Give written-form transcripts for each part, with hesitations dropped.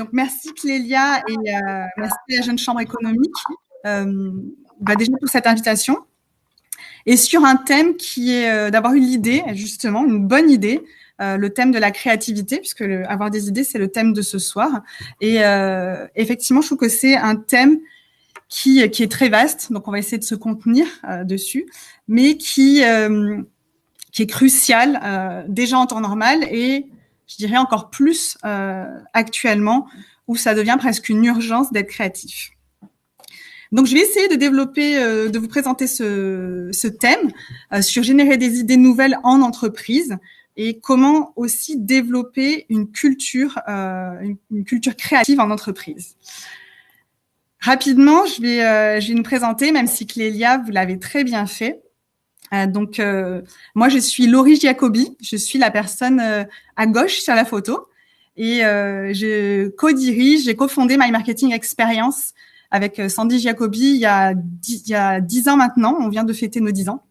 Donc, merci Clélia et merci à la Jeune Chambre économique déjà pour cette invitation. Et sur un thème qui est d'avoir eu l'idée, justement, une bonne idée, le thème de la créativité, puisque avoir des idées, c'est le thème de ce soir. Et effectivement, je trouve que c'est un thème qui est très vaste, donc on va essayer de se contenir dessus, mais qui est crucial déjà en temps normal et je dirais encore plus actuellement, où ça devient presque une urgence d'être créatif. Donc, je vais essayer de développer, de vous présenter ce thème sur générer des idées nouvelles en entreprise et comment aussi développer une culture créative en entreprise. Rapidement, je vais nous présenter, même si Clélia, vous l'avez très bien fait. Moi, je suis Laurie Giacobi. Je suis la personne à gauche sur la photo. Et je co-dirige, j'ai cofondé My Marketing Experience avec Sandy Giacobi il y a 10 ans maintenant. On vient de fêter nos 10 ans.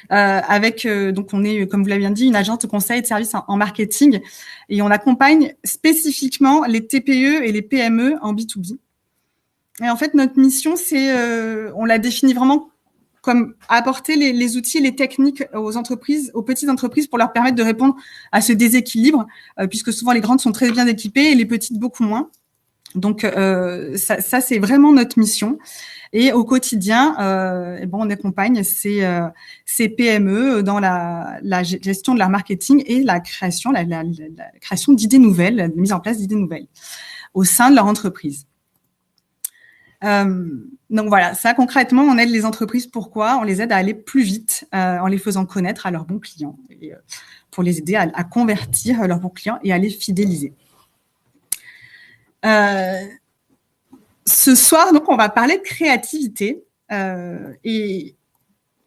Donc on est, comme vous l'avez bien dit, une agence de conseil et de services en marketing. Et on accompagne spécifiquement les TPE et les PME en B2B. Et en fait, notre mission, c'est, on l'a défini vraiment comme apporter les outils, les techniques aux entreprises, aux petites entreprises pour leur permettre de répondre à ce déséquilibre, puisque souvent les grandes sont très bien équipées et les petites beaucoup moins. Donc ça c'est vraiment notre mission. Et au quotidien, on accompagne ces PME dans la gestion de leur marketing et la création d'idées nouvelles, la mise en place d'idées nouvelles au sein de leur entreprise. Donc voilà, ça concrètement, on aide les entreprises. Pourquoi ? On les aide à aller plus vite en les faisant connaître à leurs bons clients et pour les aider à convertir leurs bons clients et à les fidéliser. Ce soir, donc, on va parler de créativité et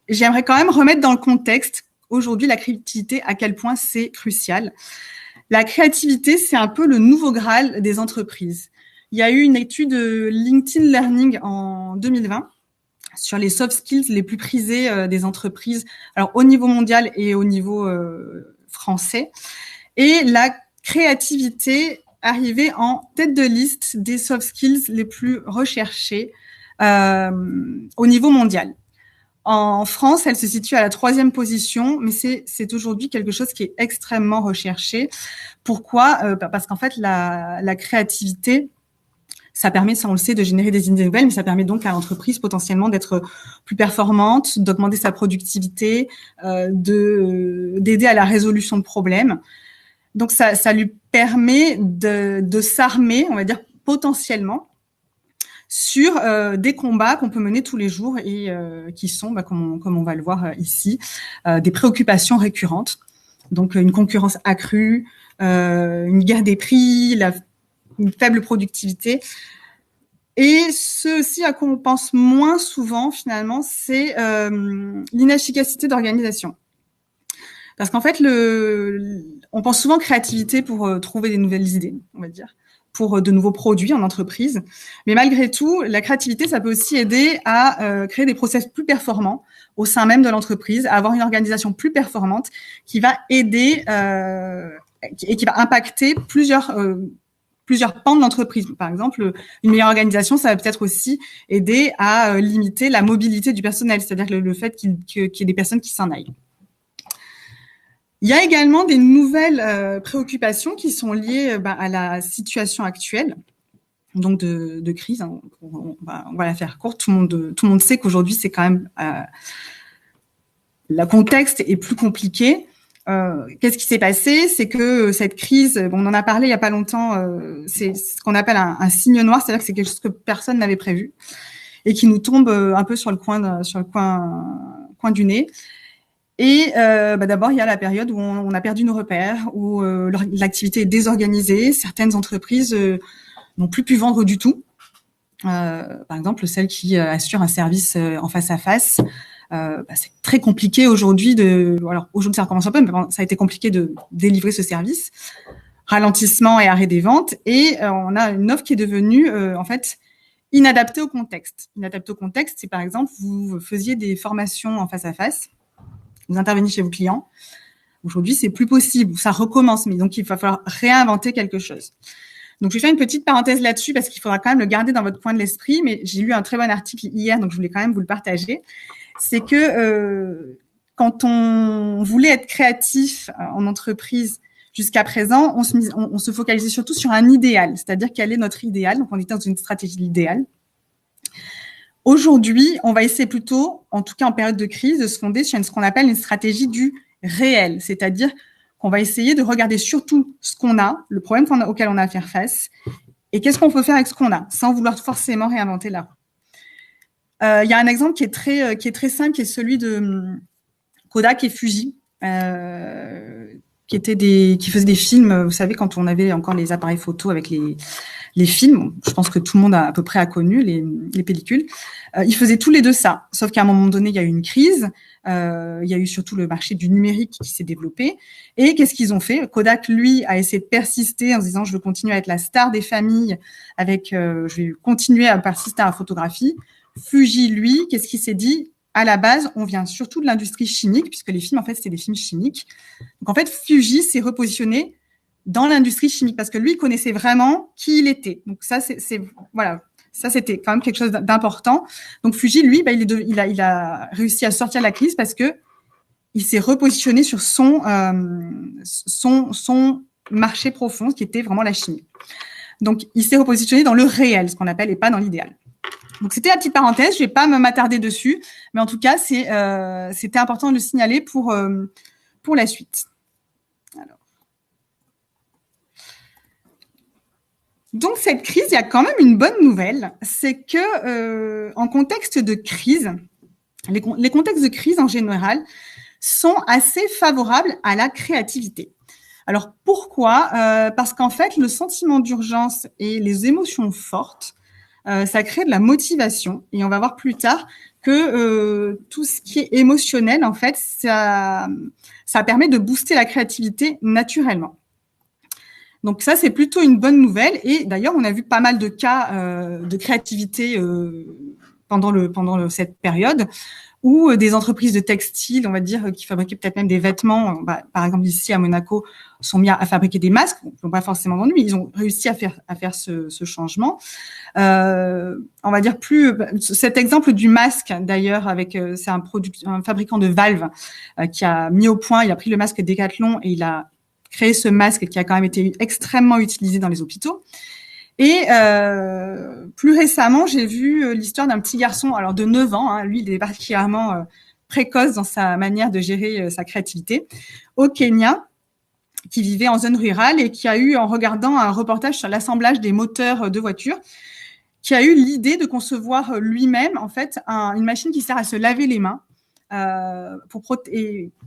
j'aimerais quand même remettre dans le contexte aujourd'hui la créativité, à quel point c'est crucial. La créativité, c'est un peu le nouveau Graal des entreprises. Il y a eu une étude LinkedIn Learning en 2020 sur les soft skills les plus prisés des entreprises, alors au niveau mondial et au niveau français. Et la créativité arrivait en tête de liste des soft skills les plus recherchés au niveau mondial. En France, elle se situe à la 3e position, mais c'est aujourd'hui quelque chose qui est extrêmement recherché. Pourquoi ? Parce qu'en fait, la créativité, ça permet, ça on le sait, de générer des idées nouvelles, mais ça permet donc à l'entreprise potentiellement d'être plus performante, d'augmenter sa productivité, d'aider à la résolution de problèmes. Donc ça lui permet de s'armer, on va dire potentiellement, sur des combats qu'on peut mener tous les jours et qui sont, comme on va le voir ici, des préoccupations récurrentes. Donc une concurrence accrue, une guerre des prix, une faible productivité. Et ce aussi à quoi on pense moins souvent, finalement, c'est l'inefficacité d'organisation. Parce qu'en fait, on pense souvent créativité pour trouver des nouvelles idées, on va dire, pour de nouveaux produits en entreprise. Mais malgré tout, la créativité, ça peut aussi aider à créer des process plus performants au sein même de l'entreprise, à avoir une organisation plus performante qui va aider et qui va impacter plusieurs pans de l'entreprise. Par exemple, une meilleure organisation, ça va peut-être aussi aider à limiter la mobilité du personnel, c'est-à-dire le fait qu'il y ait des personnes qui s'en aillent. Il y a également des nouvelles préoccupations qui sont liées à la situation actuelle, donc de crise. Hein. On va la faire courte. Tout le monde sait qu'aujourd'hui, c'est quand même le contexte est plus compliqué. Qu'est-ce qui s'est passé ? C'est que cette crise, on en a parlé il y a pas longtemps, c'est ce qu'on appelle un signe noir, c'est-à-dire que c'est quelque chose que personne n'avait prévu et qui nous tombe un peu sur le coin du nez. Et d'abord, il y a la période où on a perdu nos repères, où l'activité est désorganisée. Certaines entreprises n'ont plus pu vendre du tout. Par exemple, celles qui assurent un service en face à face. C'est très compliqué aujourd'hui alors aujourd'hui ça recommence un peu, mais ça a été compliqué de délivrer ce service. Ralentissement et arrêt des ventes, et on a une offre qui est devenue en fait inadaptée au contexte. Inadaptée au contexte, c'est par exemple vous faisiez des formations en face à face, vous intervenez chez vos clients. Aujourd'hui, c'est plus possible, ça recommence, mais donc il va falloir réinventer quelque chose. Donc, je vais faire une petite parenthèse là-dessus parce qu'il faudra quand même le garder dans votre coin de l'esprit, mais j'ai lu un très bon article hier, donc je voulais quand même vous le partager. C'est que quand on voulait être créatif en entreprise jusqu'à présent, on se focalisait surtout sur un idéal, c'est-à-dire quel est notre idéal. Donc, on était dans une stratégie de l'idéal. Aujourd'hui, on va essayer plutôt, en tout cas en période de crise, de se fonder sur ce qu'on appelle une stratégie du réel, c'est-à-dire qu'on va essayer de regarder surtout ce qu'on a, le problème auquel on a à faire face, et qu'est-ce qu'on peut faire avec ce qu'on a, sans vouloir forcément réinventer la roue. Il y a un exemple qui est très simple, qui est celui de Kodak et Fuji, qui faisaient des films. Vous savez, quand on avait encore les appareils photo avec les films, je pense que tout le monde à peu près a connu les pellicules. Ils faisaient tous les deux ça, sauf qu'à un moment donné, il y a eu une crise. Il y a eu surtout le marché du numérique qui s'est développé. Et qu'est-ce qu'ils ont fait? Kodak, lui, a essayé de persister en se disant je veux continuer à être la star des familles, je vais continuer à persister à la photographie. Fuji, lui, qu'est-ce qu'il s'est dit? À la base, on vient surtout de l'industrie chimique, puisque les films, en fait, c'était des films chimiques. Donc, en fait, Fuji s'est repositionné dans l'industrie chimique parce que lui, il connaissait vraiment qui il était. Donc, ça, voilà. Ça, c'était quand même quelque chose d'important. Donc, Fuji, lui, il a réussi à sortir de la crise parce que il s'est repositionné sur son marché profond, qui était vraiment la chimie. Donc, il s'est repositionné dans le réel, ce qu'on appelle, et pas dans l'idéal. Donc, c'était la petite parenthèse. Je vais pas m'attarder dessus, mais en tout cas, c'était important de le signaler pour la suite. Alors. Donc, cette crise, il y a quand même une bonne nouvelle, c'est que en contexte de crise, les contextes de crise en général sont assez favorables à la créativité. Alors, pourquoi? Parce qu'en fait, le sentiment d'urgence et les émotions fortes, ça crée de la motivation. Et on va voir plus tard que tout ce qui est émotionnel, en fait, ça permet de booster la créativité naturellement. Donc ça, c'est plutôt une bonne nouvelle. Et d'ailleurs, on a vu pas mal de cas de créativité pendant cette période où des entreprises de textile, on va dire, qui fabriquaient peut-être même des vêtements, par exemple ici à Monaco, sont mis à fabriquer des masques. Ils n'ont pas forcément vendu, mais ils ont réussi à faire ce changement. On va dire cet exemple du masque, d'ailleurs, c'est un fabricant de valves qui a mis au point, il a pris le masque Decathlon et il a créé ce masque qui a quand même été extrêmement utilisé dans les hôpitaux. Et plus récemment, j'ai vu l'histoire d'un petit garçon, alors de 9 ans, hein, lui, il est particulièrement précoce dans sa manière de gérer sa créativité, au Kenya, qui vivait en zone rurale et qui a eu, en regardant un reportage sur l'assemblage des moteurs de voitures, qui a eu l'idée de concevoir lui-même, en fait, une machine qui sert à se laver les mains,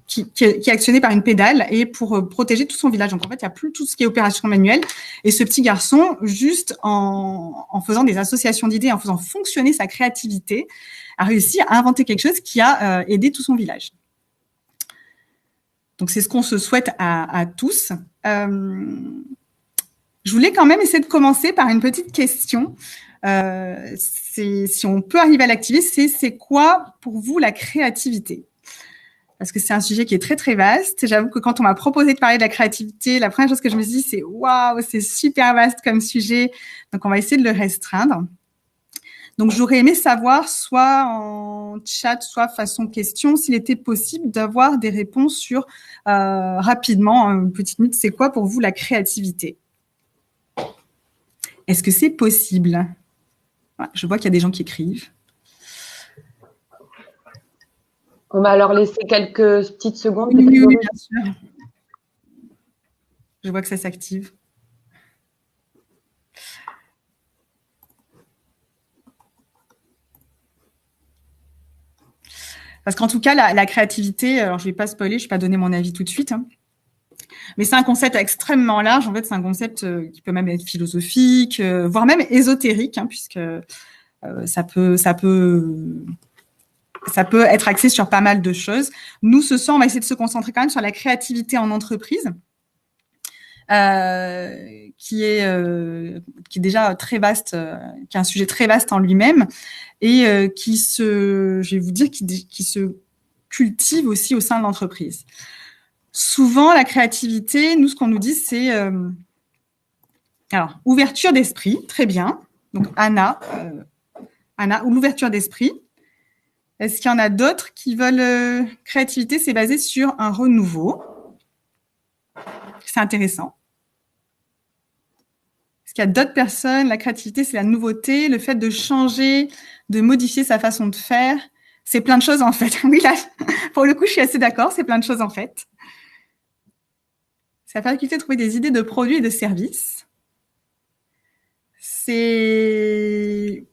qui est actionné par une pédale et pour protéger tout son village. Donc, en fait, il n'y a plus tout ce qui est opération manuelle. Et ce petit garçon, juste en faisant des associations d'idées, en faisant fonctionner sa créativité, a réussi à inventer quelque chose qui a aidé tout son village. Donc, c'est ce qu'on se souhaite à tous. Je voulais quand même essayer de commencer par une petite question. Si on peut arriver à l'activer, c'est quoi pour vous la créativité? Parce que c'est un sujet qui est très très vaste. J'avoue que quand on m'a proposé de parler de la créativité, la première chose que je me suis dit, c'est waouh, c'est super vaste comme sujet. Donc on va essayer de le restreindre. Donc j'aurais aimé savoir, soit en chat, soit façon question, s'il était possible d'avoir des réponses sur rapidement, une petite minute, c'est quoi pour vous la créativité? Est-ce que c'est possible? Je vois qu'il y a des gens qui écrivent. On va leur laisser quelques petites secondes. Oui, bien sûr. Je vois que ça s'active. Parce qu'en tout cas, la créativité, alors je ne vais pas spoiler, je ne vais pas donner mon avis tout de suite, hein, mais c'est un concept extrêmement large. En fait, c'est un concept qui peut même être philosophique, voire même ésotérique, hein, puisque ça peut être axé sur pas mal de choses. Nous, ce soir, on va essayer de se concentrer quand même sur la créativité en entreprise, qui est déjà très vaste, qui est un sujet très vaste en lui-même, et je vais vous dire, qui se cultive aussi au sein de l'entreprise. Souvent, la créativité, nous, ce qu'on nous dit, c'est Alors, ouverture d'esprit, très bien. Donc, Anna, ou l'ouverture d'esprit. Est-ce qu'il y en a d'autres qui veulent créativité, c'est basé sur un renouveau. C'est intéressant. Est-ce qu'il y a d'autres personnes? La créativité, c'est la nouveauté, le fait de changer, de modifier sa façon de faire. C'est plein de choses en fait. Oui, là, pour le coup, je suis assez d'accord, c'est plein de choses en fait. C'est la faculté de trouver des idées de produits et de services. C'est,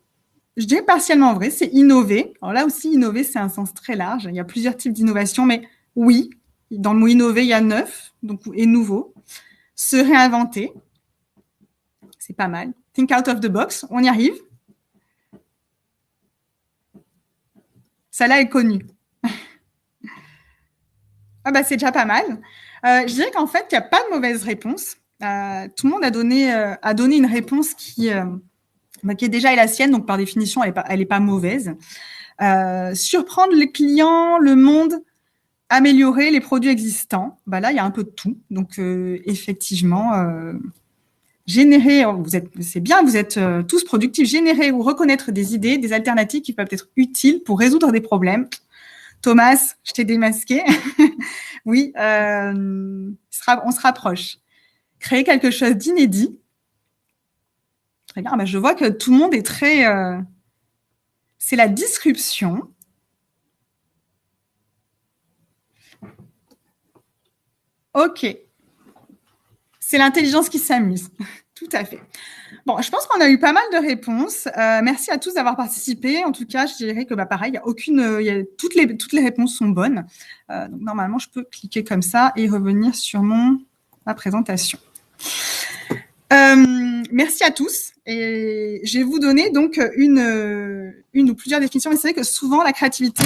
je dirais partiellement vrai, c'est innover. Alors là aussi, innover, c'est un sens très large. Il y a plusieurs types d'innovation, mais oui, dans le mot innover, il y a neuf, donc et nouveau. Se réinventer, c'est pas mal. Think out of the box, on y arrive. Celle-là est connue. Ah bah c'est déjà pas mal. Je dirais qu'en fait, il n'y a pas de mauvaise réponse. Tout le monde a donné une réponse qui est déjà la sienne, donc par définition, elle est pas mauvaise. Surprendre les clients, le monde, améliorer les produits existants. Bah là, il y a un peu de tout. Donc effectivement, générer, c'est bien, vous êtes tous productifs. Générer ou reconnaître des idées, des alternatives qui peuvent être utiles pour résoudre des problèmes. Thomas, je t'ai démasqué. Oui, on se rapproche. Créer quelque chose d'inédit. Très bien. Je vois que tout le monde est très... c'est la disruption. OK. C'est l'intelligence qui s'amuse. Tout à fait. Bon, je pense qu'on a eu pas mal de réponses. Merci à tous d'avoir participé. En tout cas, je dirais que pareil, toutes les réponses sont bonnes. Donc, normalement, je peux cliquer comme ça et revenir sur ma présentation. Merci à tous. Et je vais vous donner donc une ou plusieurs définitions. Mais c'est vrai que souvent, la créativité,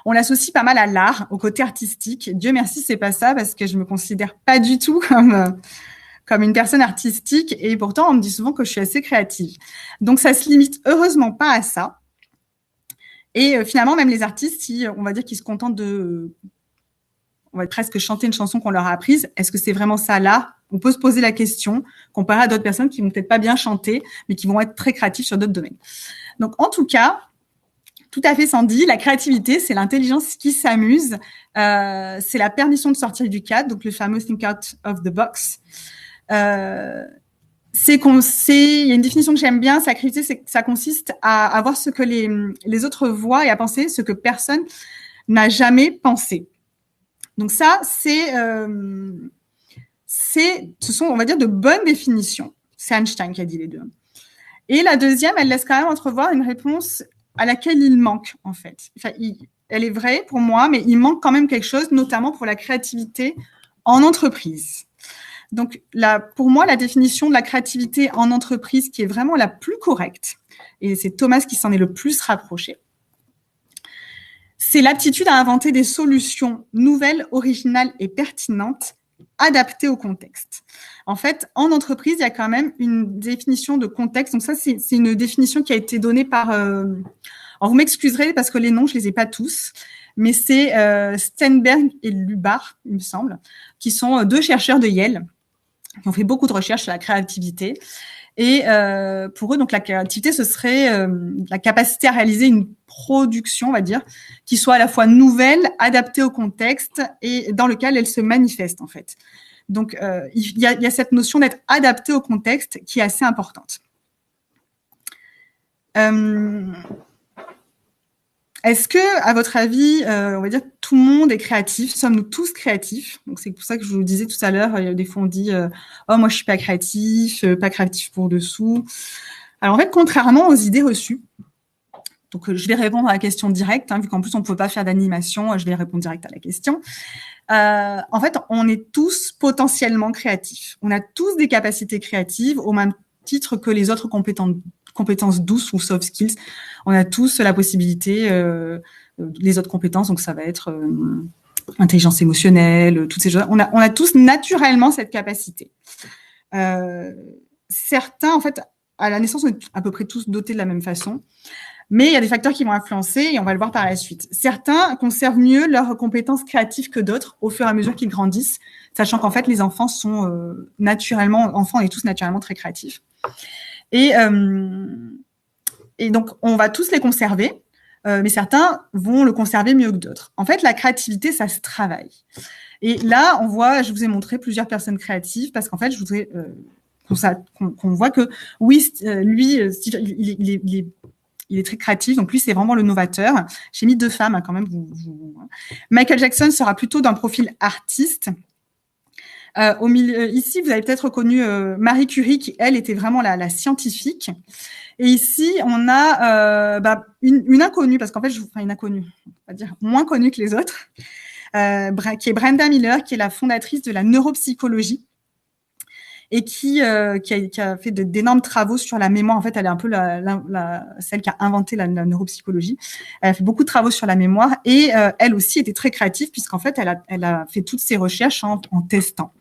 on l'associe pas mal à l'art, au côté artistique. Dieu merci, c'est pas ça, parce que je me considère pas du tout comme une personne artistique, et pourtant on me dit souvent que je suis assez créative. Donc ça se limite heureusement pas à ça. Et finalement, même les artistes, on va dire qu'ils se contentent on va presque chanter une chanson qu'on leur a apprise, est-ce que c'est vraiment ça là? On peut se poser la question, comparé à d'autres personnes qui vont peut-être pas bien chanter, mais qui vont être très créatives sur d'autres domaines. Donc en tout cas, tout à fait, Sandy. La créativité, c'est l'intelligence qui s'amuse. C'est la permission de sortir du cadre, donc le fameux think out of the box. Il y a une définition que j'aime bien. La créativité, c'est que ça consiste à voir ce que les autres voient et à penser ce que personne n'a jamais pensé. Donc ça, ce sont, on va dire, de bonnes définitions. C'est Einstein qui a dit les deux. Et la deuxième, elle laisse quand même entrevoir une réponse à laquelle il manque, en fait. Enfin, elle est vraie pour moi, mais il manque quand même quelque chose, notamment pour la créativité en entreprise. Donc, pour moi, la définition de la créativité en entreprise qui est vraiment la plus correcte, et c'est Thomas qui s'en est le plus rapproché, c'est l'aptitude à inventer des solutions nouvelles, originales et pertinentes, adaptées au contexte. En fait, en entreprise, il y a quand même une définition de contexte. Donc ça, c'est une définition qui a été donnée par... alors, vous m'excuserez parce que les noms, je les ai pas tous, mais c'est Steinberg et Lubar, il me semble, qui sont deux chercheurs de Yale, qui ont fait beaucoup de recherches sur la créativité. Et pour eux, donc la créativité, ce serait la capacité à réaliser une production, on va dire, qui soit à la fois nouvelle, adaptée au contexte et dans lequel elle se manifeste, en fait. Donc, il y a cette notion d'être adapté au contexte qui est assez importante. Est-ce que, à votre avis, on va dire, tout le monde est créatif? Sommes-nous tous créatifs? Donc, c'est pour ça que je vous disais tout à l'heure, des fois on dit oh, moi je suis pas créatif pour dessous. Alors, en fait, contrairement aux idées reçues, donc je vais répondre à la question directe, vu qu'en plus on ne peut pas faire d'animation, je vais répondre direct à la question. En fait, on est tous potentiellement créatifs. On a tous des capacités créatives au même titre que les autres compétences douces ou soft skills. On a tous la possibilité, les autres compétences, donc ça va être intelligence émotionnelle, toutes ces choses. On a tous naturellement cette capacité. Certains, en fait, à la naissance, on est à peu près tous dotés de la même façon. Mais il y a des facteurs qui vont influencer et on va le voir par la suite. Certains conservent mieux leurs compétences créatives que d'autres au fur et à mesure qu'ils grandissent, sachant qu'en fait, les enfants sont enfants et tous naturellement très créatifs. Et donc, on va tous les conserver, mais certains vont le conserver mieux que d'autres. En fait, la créativité, ça se travaille. Et là, je vous ai montré plusieurs personnes créatives parce qu'en fait, je voudrais qu'on voit que oui, lui, Steve, il est très créatif, donc lui, c'est vraiment le novateur. J'ai mis 2 femmes, quand même. Michael Jackson sera plutôt d'un profil artiste. Au milieu, ici, vous avez peut-être reconnu Marie Curie, qui, elle, était vraiment la scientifique. Et ici, on a une inconnue, parce qu'en fait, une inconnue, on va dire moins connue que les autres, qui est Brenda Miller, qui est la fondatrice de la neuropsychologie et qui a fait d'énormes travaux sur la mémoire. En fait, elle est un peu celle qui a inventé la neuropsychologie. Elle a fait beaucoup de travaux sur la mémoire et elle aussi était très créative puisqu'en fait, elle a fait toutes ses recherches en testant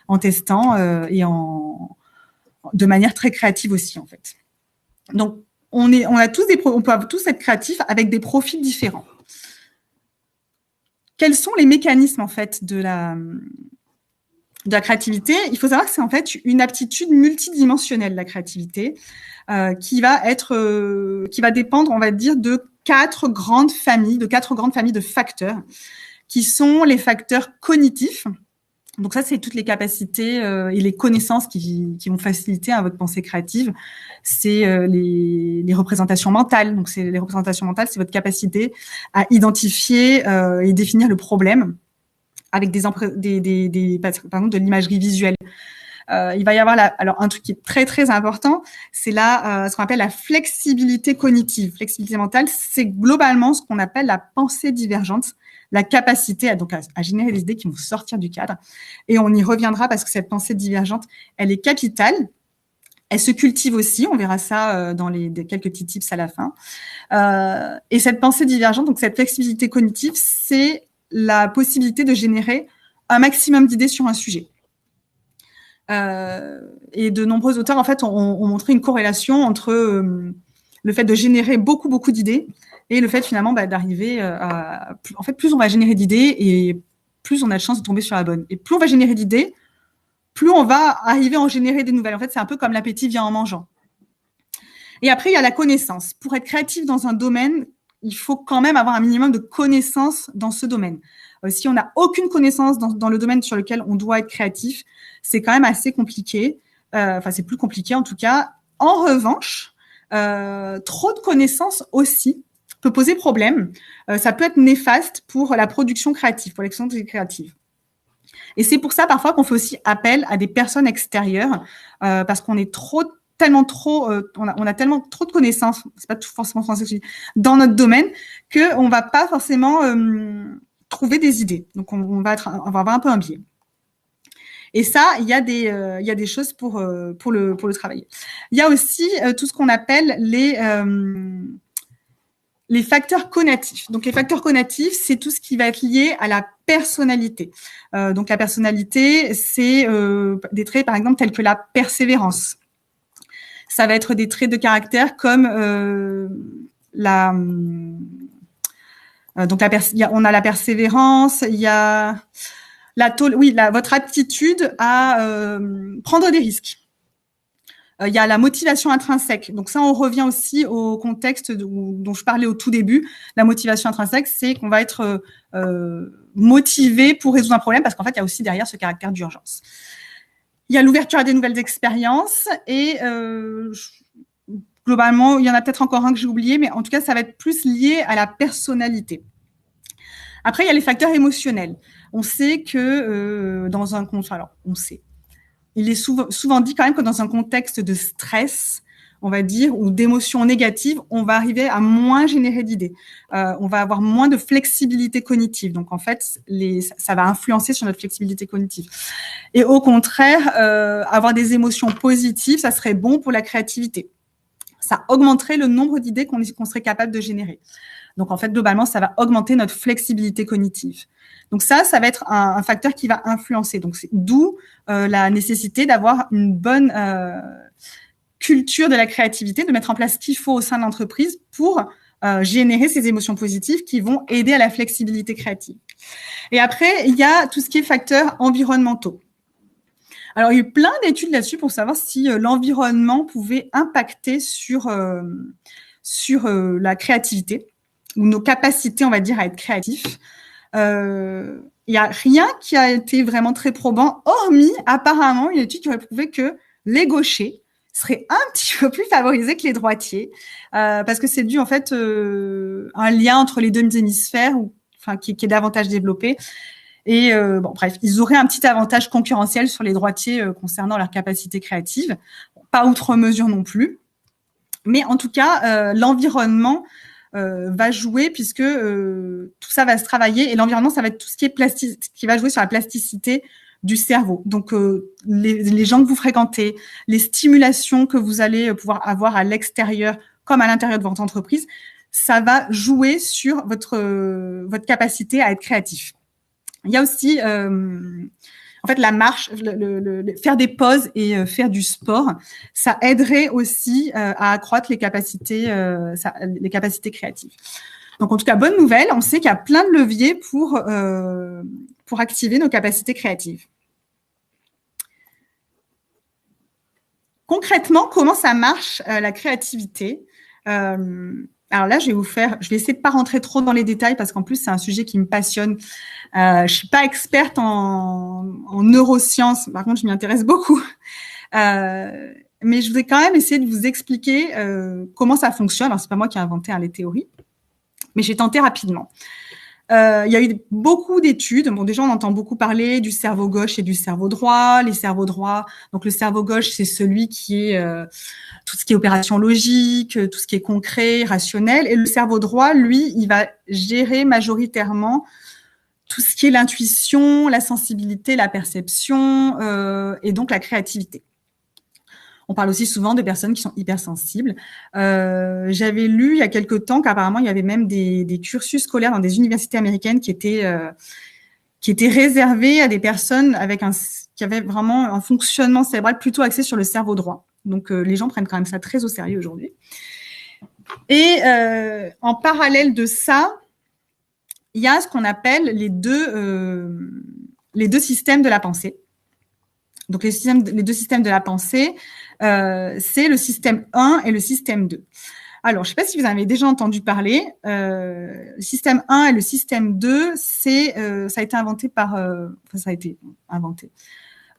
et de manière très créative aussi, en fait. Donc, on peut tous être créatifs avec des profils différents. Quels sont les mécanismes, en fait, de la créativité? Il faut savoir que c'est en fait une aptitude multidimensionnelle, la créativité, qui va dépendre, on va dire, de 4 grandes familles de facteurs, qui sont les facteurs cognitifs. Donc ça, c'est toutes les capacités et les connaissances qui vont faciliter votre pensée créative. C'est les représentations mentales. Donc les représentations mentales, c'est votre capacité à identifier et définir le problème avec par exemple de l'imagerie visuelle. Il va y avoir alors un truc qui est très très important, c'est ce qu'on appelle la flexibilité cognitive. Flexibilité mentale, c'est globalement ce qu'on appelle la pensée divergente, la capacité à générer des idées qui vont sortir du cadre. Et on y reviendra parce que cette pensée divergente, elle est capitale. Elle se cultive aussi, on verra ça dans quelques petits tips à la fin. Et cette pensée divergente, donc cette flexibilité cognitive, c'est la possibilité de générer un maximum d'idées sur un sujet. Et de nombreux auteurs, en fait, ont montré une corrélation entre le fait de générer beaucoup, beaucoup d'idées et le fait, finalement, d'arriver à... En fait, plus on va générer d'idées et plus on a de chances de tomber sur la bonne. Et plus on va générer d'idées, plus on va arriver à en générer des nouvelles. En fait, c'est un peu comme l'appétit vient en mangeant. Et après, il y a la connaissance. Pour être créatif dans un domaine, il faut quand même avoir un minimum de connaissances dans ce domaine. Si on n'a aucune connaissance dans le domaine sur lequel on doit être créatif, c'est quand même assez compliqué. C'est plus compliqué en tout cas. En revanche, trop de connaissances aussi peut poser problème. Ça peut être néfaste pour la production créative, pour l'expression créative. Et c'est pour ça parfois qu'on fait aussi appel à des personnes extérieures parce qu'on est on a tellement trop de connaissances, c'est pas tout forcément français, dans notre domaine qu'on va pas forcément trouver des idées. Donc on va avoir un peu un biais. Et ça, il y a des choses pour le travailler. Il y a aussi tout ce qu'on appelle les facteurs connatifs. Donc, les facteurs connatifs, c'est tout ce qui va être lié à la personnalité. Donc, la personnalité, c'est des traits, par exemple, tels que la persévérance. Ça va être des traits de caractère comme on a la persévérance, il y a votre aptitude à prendre des risques. Il y a la motivation intrinsèque. Donc ça, on revient aussi au contexte dont je parlais au tout début. La motivation intrinsèque, c'est qu'on va être motivé pour résoudre un problème parce qu'en fait, il y a aussi derrière ce caractère d'urgence. Il y a l'ouverture à des nouvelles expériences et globalement, il y en a peut-être encore un que j'ai oublié, mais en tout cas, ça va être plus lié à la personnalité. Après, il y a les facteurs émotionnels. On sait que il est souvent dit quand même que dans un contexte de stress, on va dire, ou d'émotions négatives, on va arriver à moins générer d'idées. On va avoir moins de flexibilité cognitive. Donc, en fait, ça va influencer sur notre flexibilité cognitive. Et au contraire, avoir des émotions positives, ça serait bon pour la créativité. Ça augmenterait le nombre d'idées qu'on serait capable de générer. Donc, en fait, globalement, ça va augmenter notre flexibilité cognitive. Donc, ça va être un facteur qui va influencer. Donc, d'où la nécessité d'avoir une bonne culture de la créativité, de mettre en place ce qu'il faut au sein de l'entreprise pour générer ces émotions positives qui vont aider à la flexibilité créative. Et après, il y a tout ce qui est facteurs environnementaux. Alors, il y a eu plein d'études là-dessus pour savoir si l'environnement pouvait impacter sur la créativité ou nos capacités, on va dire, à être créatifs. Il n'y a rien qui a été vraiment très probant, hormis apparemment une étude qui aurait prouvé que les gauchers seraient un petit peu plus favorisés que les droitiers, parce que c'est dû en fait un lien entre les deux hémisphères, qui est davantage développé. Et bon, bref, ils auraient un petit avantage concurrentiel sur les droitiers concernant leur capacité créative, pas outre mesure non plus. Mais en tout cas, l'environnement va jouer puisque tout ça va se travailler, et l'environnement, ça va être tout ce qui est qui va jouer sur la plasticité du cerveau. Donc, les gens que vous fréquentez, les stimulations que vous allez pouvoir avoir à l'extérieur comme à l'intérieur de votre entreprise, ça va jouer sur votre capacité à être créatif. Il y a aussi, en fait, la marche, faire des pauses et faire du sport, ça aiderait aussi à accroître les capacités créatives. Donc, en tout cas, bonne nouvelle, on sait qu'il y a plein de leviers pour activer nos capacités créatives. Concrètement, comment ça marche la créativité ? Alors là, je vais essayer de pas rentrer trop dans les détails parce qu'en plus, c'est un sujet qui me passionne. Je suis pas experte en neurosciences, par contre, je m'y intéresse beaucoup. Mais je voudrais quand même essayer de vous expliquer comment ça fonctionne. Alors, c'est pas moi qui ai inventé les théories, mais j'ai tenté rapidement. Il y a eu beaucoup d'études. Bon, déjà, on entend beaucoup parler du cerveau gauche et du cerveau droit. Les cerveaux droits, donc le cerveau gauche, c'est celui qui est tout ce qui est opération logique, tout ce qui est concret, rationnel. Et le cerveau droit, lui, il va gérer majoritairement tout ce qui est l'intuition, la sensibilité, la perception et donc la créativité. On parle aussi souvent de personnes qui sont hypersensibles. J'avais lu il y a quelque temps qu'apparemment, il y avait même des cursus scolaires dans des universités américaines qui étaient réservés à des personnes qui avaient vraiment un fonctionnement cérébral plutôt axé sur le cerveau droit. Donc, les gens prennent quand même ça très au sérieux aujourd'hui. Et en parallèle de ça, il y a ce qu'on appelle les deux systèmes de la pensée. Donc, les deux systèmes de la pensée, c'est le système 1 et le système 2. Alors, je ne sais pas si vous en avez déjà entendu parler. Le système 1 et le système 2, ça a été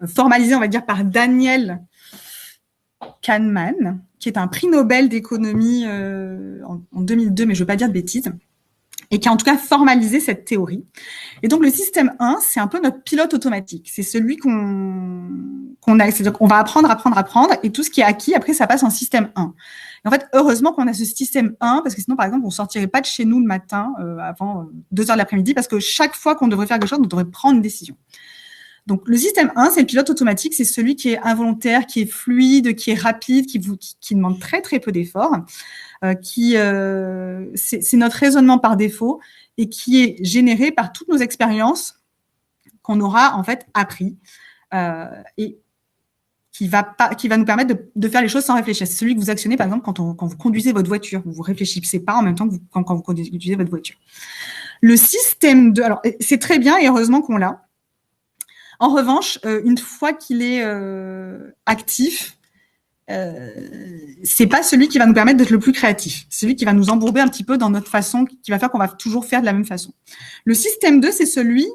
formalisé, on va dire, par Daniel Kahneman, qui est un prix Nobel d'économie en 2002, mais je ne veux pas dire de bêtises, et qui a en tout cas formalisé cette théorie. Et donc, le système 1, c'est un peu notre pilote automatique. C'est celui qu'on a, c'est-à-dire qu'on va apprendre, et tout ce qui est acquis, après, ça passe en système 1. Et en fait, heureusement qu'on a ce système 1, parce que sinon, par exemple, on sortirait pas de chez nous le matin avant 2 heures de l'après-midi, parce que chaque fois qu'on devrait faire quelque chose, on devrait prendre une décision. Donc, le système 1, c'est le pilote automatique, c'est celui qui est involontaire, qui est fluide, qui est rapide, qui demande très, très peu d'efforts, c'est notre raisonnement par défaut et qui est généré par toutes nos expériences qu'on aura, en fait, appris et qui va nous permettre de faire les choses sans réfléchir. C'est celui que vous actionnez, par exemple, quand vous conduisez votre voiture. Vous réfléchissez pas en même temps que quand vous conduisez votre voiture. Le système 2, alors, c'est très bien et heureusement qu'on l'a. En revanche, une fois qu'il est actif, c'est pas celui qui va nous permettre d'être le plus créatif. C'est celui qui va nous embourber un petit peu dans notre façon, qui va faire qu'on va toujours faire de la même façon. Le système 2, c'est celui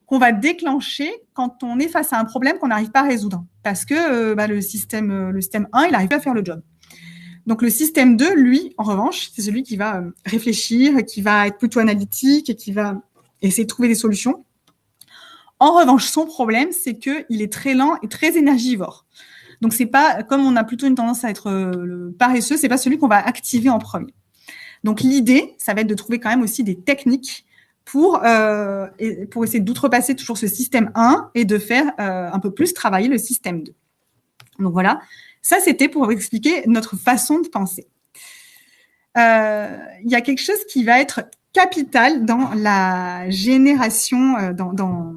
qu'on va déclencher quand on est face à un problème qu'on n'arrive pas à résoudre. Parce que le système 1, il n'arrive pas à faire le job. Donc, le système 2, lui, en revanche, c'est celui qui va réfléchir, qui va être plutôt analytique et qui va essayer de trouver des solutions. En revanche, son problème, c'est qu'il est très lent et très énergivore. Donc, c'est pas, comme on a plutôt une tendance à être paresseux, c'est pas celui qu'on va activer en premier. Donc, l'idée, ça va être de trouver quand même aussi des techniques pour essayer d'outrepasser toujours ce système 1 et de faire un peu plus travailler le système 2. Donc, voilà. Ça, c'était pour vous expliquer notre façon de penser. Il y a quelque chose qui va être capital dans la génération, dans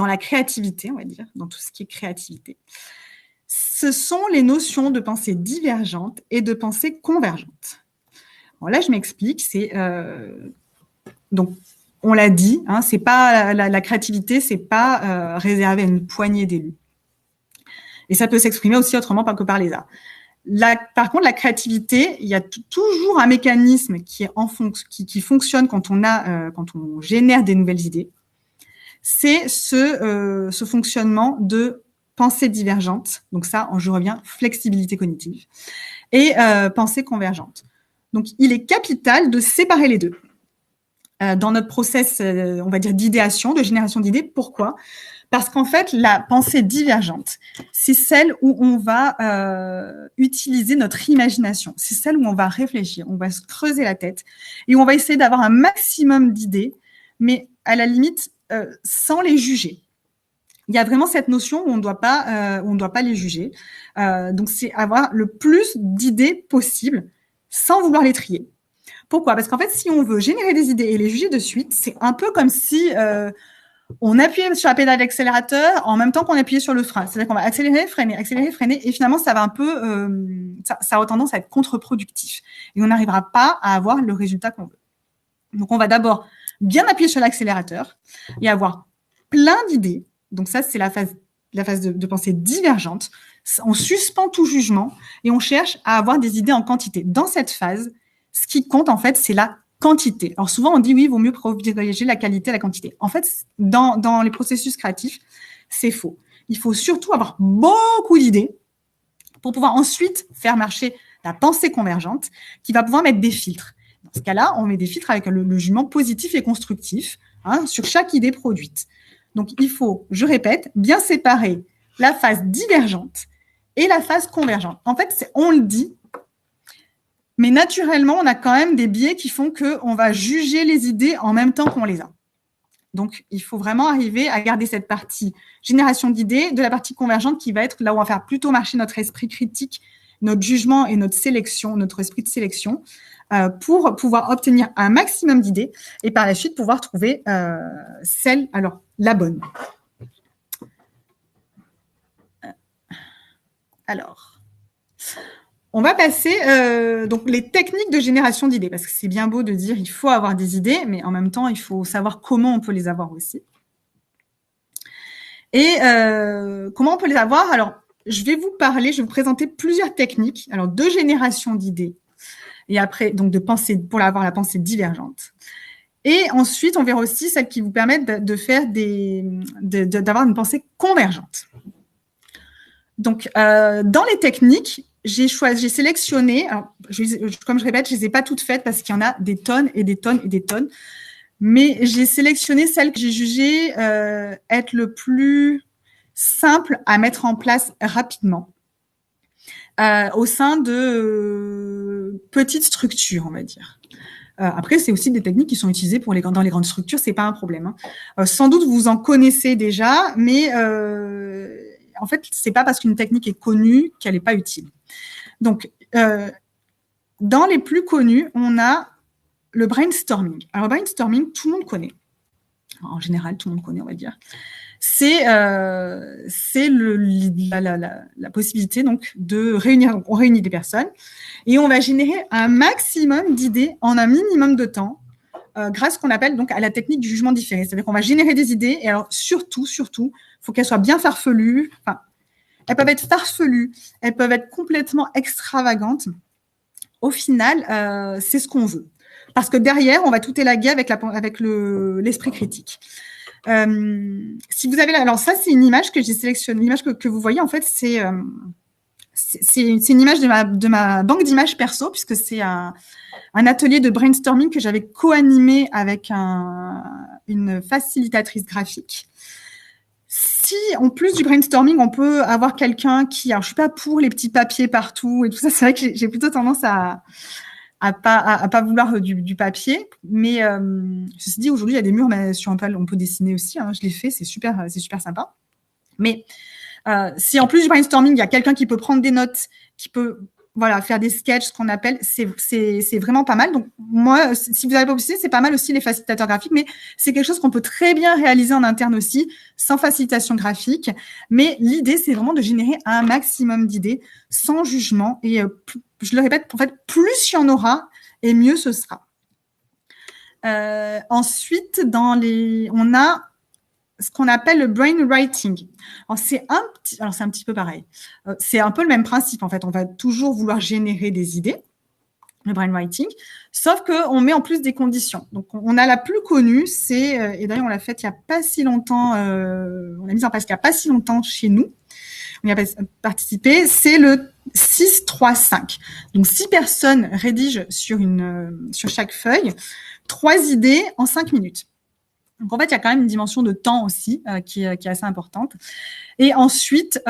la créativité, on va dire, dans tout ce qui est créativité. ce sont les notions de pensée divergente et de pensée convergente. Bon, là, je m'explique. Donc, on l'a dit, hein, c'est pas la créativité, c'est pas réservé à une poignée d'élus. Et ça peut s'exprimer aussi autrement que par les arts. Par contre, la créativité, il y a toujours un mécanisme qui fonctionne quand on génère des nouvelles idées. C'est ce fonctionnement de pensée divergente. Donc ça, je reviens, flexibilité cognitive. Et pensée convergente. Donc, il est capital de séparer les deux. Dans notre process, on va dire, d'idéation, de génération d'idées. Pourquoi ? Parce qu'en fait, la pensée divergente, c'est celle où on va utiliser notre imagination. C'est celle où on va réfléchir, on va se creuser la tête et on va essayer d'avoir un maximum d'idées, mais à la limite, sans les juger. Il y a vraiment cette notion où on ne doit pas les juger. Donc, c'est avoir le plus d'idées possible sans vouloir les trier. Pourquoi ? Parce qu'en fait, si on veut générer des idées et les juger de suite, c'est un peu comme si on appuyait sur la pédale d'accélérateur en même temps qu'on appuyait sur le frein. C'est-à-dire qu'on va accélérer, freiner, et finalement, ça va un peu, ça a tendance à être contre-productif. Et on n'arrivera pas à avoir le résultat qu'on veut. Donc, on va d'abord bien appuyer sur l'accélérateur et avoir plein d'idées. Donc ça, c'est la phase de pensée divergente. On suspend tout jugement et on cherche à avoir des idées en quantité. Dans cette phase, ce qui compte, en fait, c'est la quantité. Alors souvent, on dit oui, il vaut mieux privilégier la qualité à la quantité. En fait, dans les processus créatifs, c'est faux. Il faut surtout avoir beaucoup d'idées pour pouvoir ensuite faire marcher la pensée convergente qui va pouvoir mettre des filtres. Dans ce cas-là, on met des filtres avec le jugement positif et constructif sur chaque idée produite. Donc, il faut, je répète, bien séparer la phase divergente et la phase convergente. En fait, on le dit, mais naturellement, on a quand même des biais qui font qu'on va juger les idées en même temps qu'on les a. Donc, il faut vraiment arriver à garder cette partie génération d'idées de la partie convergente qui va être là où on va faire plutôt marcher notre esprit critique, notre jugement et notre sélection, notre esprit de sélection, pour pouvoir obtenir un maximum d'idées et par la suite pouvoir trouver la bonne. Alors, on va passer donc les techniques de génération d'idées, parce que c'est bien beau de dire il faut avoir des idées, mais en même temps, il faut savoir comment on peut les avoir aussi. Et comment on peut les avoir ? Alors, je vais vous présenter plusieurs techniques, alors de génération d'idées, et après, donc de pensée, pour avoir la pensée divergente. Et ensuite, on verra aussi celles qui vous permettent d'avoir une pensée convergente. Donc, dans les techniques, j'ai sélectionné, alors, comme je répète, je ne les ai pas toutes faites parce qu'il y en a des tonnes et des tonnes et des tonnes, mais j'ai sélectionné celles que j'ai jugées être le plus simple à mettre en place rapidement au sein de petites structures, on va dire. Après, c'est aussi des techniques qui sont utilisées dans les grandes structures, c'est pas un problème. Sans doute, vous en connaissez déjà, mais en fait, c'est pas parce qu'une technique est connue qu'elle n'est pas utile. Donc, dans les plus connus, on a le brainstorming. Alors, le brainstorming, tout le monde connaît. En général, tout le monde connaît, on va dire. C'est la possibilité donc de réunir. Donc, on réunit des personnes et on va générer un maximum d'idées en un minimum de temps, grâce à ce qu'on appelle donc à la technique du jugement différé. C'est-à-dire qu'on va générer des idées et alors surtout, il faut qu'elles soient bien farfelues. Enfin, elles peuvent être farfelues, elles peuvent être complètement extravagantes. Au final, c'est ce qu'on veut. Parce que derrière, on va tout élaguer avec l'esprit critique. Si vous avez alors ça, c'est une image que j'ai sélectionnée. L'image que vous voyez, en fait, c'est une image de ma banque d'images perso, puisque c'est un atelier de brainstorming que j'avais co-animé avec une facilitatrice graphique. Si, en plus du brainstorming, on peut avoir quelqu'un qui... Alors, je suis pas pour les petits papiers partout et tout ça. C'est vrai que j'ai plutôt tendance à pas vouloir du papier. Mais ceci dit, aujourd'hui, il y a des murs sur un on peut dessiner aussi. Je l'ai fait, c'est super sympa. Mais si en plus du brainstorming, il y a quelqu'un qui peut prendre des notes, qui peut voilà, faire des sketchs, ce qu'on appelle, c'est vraiment pas mal. Donc, moi, si vous n'avez pas possibilité, c'est pas mal aussi les facilitateurs graphiques, mais c'est quelque chose qu'on peut très bien réaliser en interne aussi, sans facilitation graphique. Mais l'idée, c'est vraiment de générer un maximum d'idées, sans jugement. Et je le répète, en fait, plus il y en aura, et mieux ce sera. Ensuite, on a ce qu'on appelle le brainwriting. Alors, c'est un petit peu pareil. C'est un peu le même principe, en fait. On va toujours vouloir générer des idées, le brainwriting, sauf qu'on met en plus des conditions. Donc, on a la plus connue, c'est, et d'ailleurs, on l'a faite il n'y a pas si longtemps, on l'a mise en place il n'y a pas si longtemps chez nous, on y a participé, c'est le 6-3-5. Donc, 6 personnes rédigent sur chaque feuille 3 idées en 5 minutes. Donc, en fait, il y a quand même une dimension de temps aussi qui est assez importante. Et ensuite,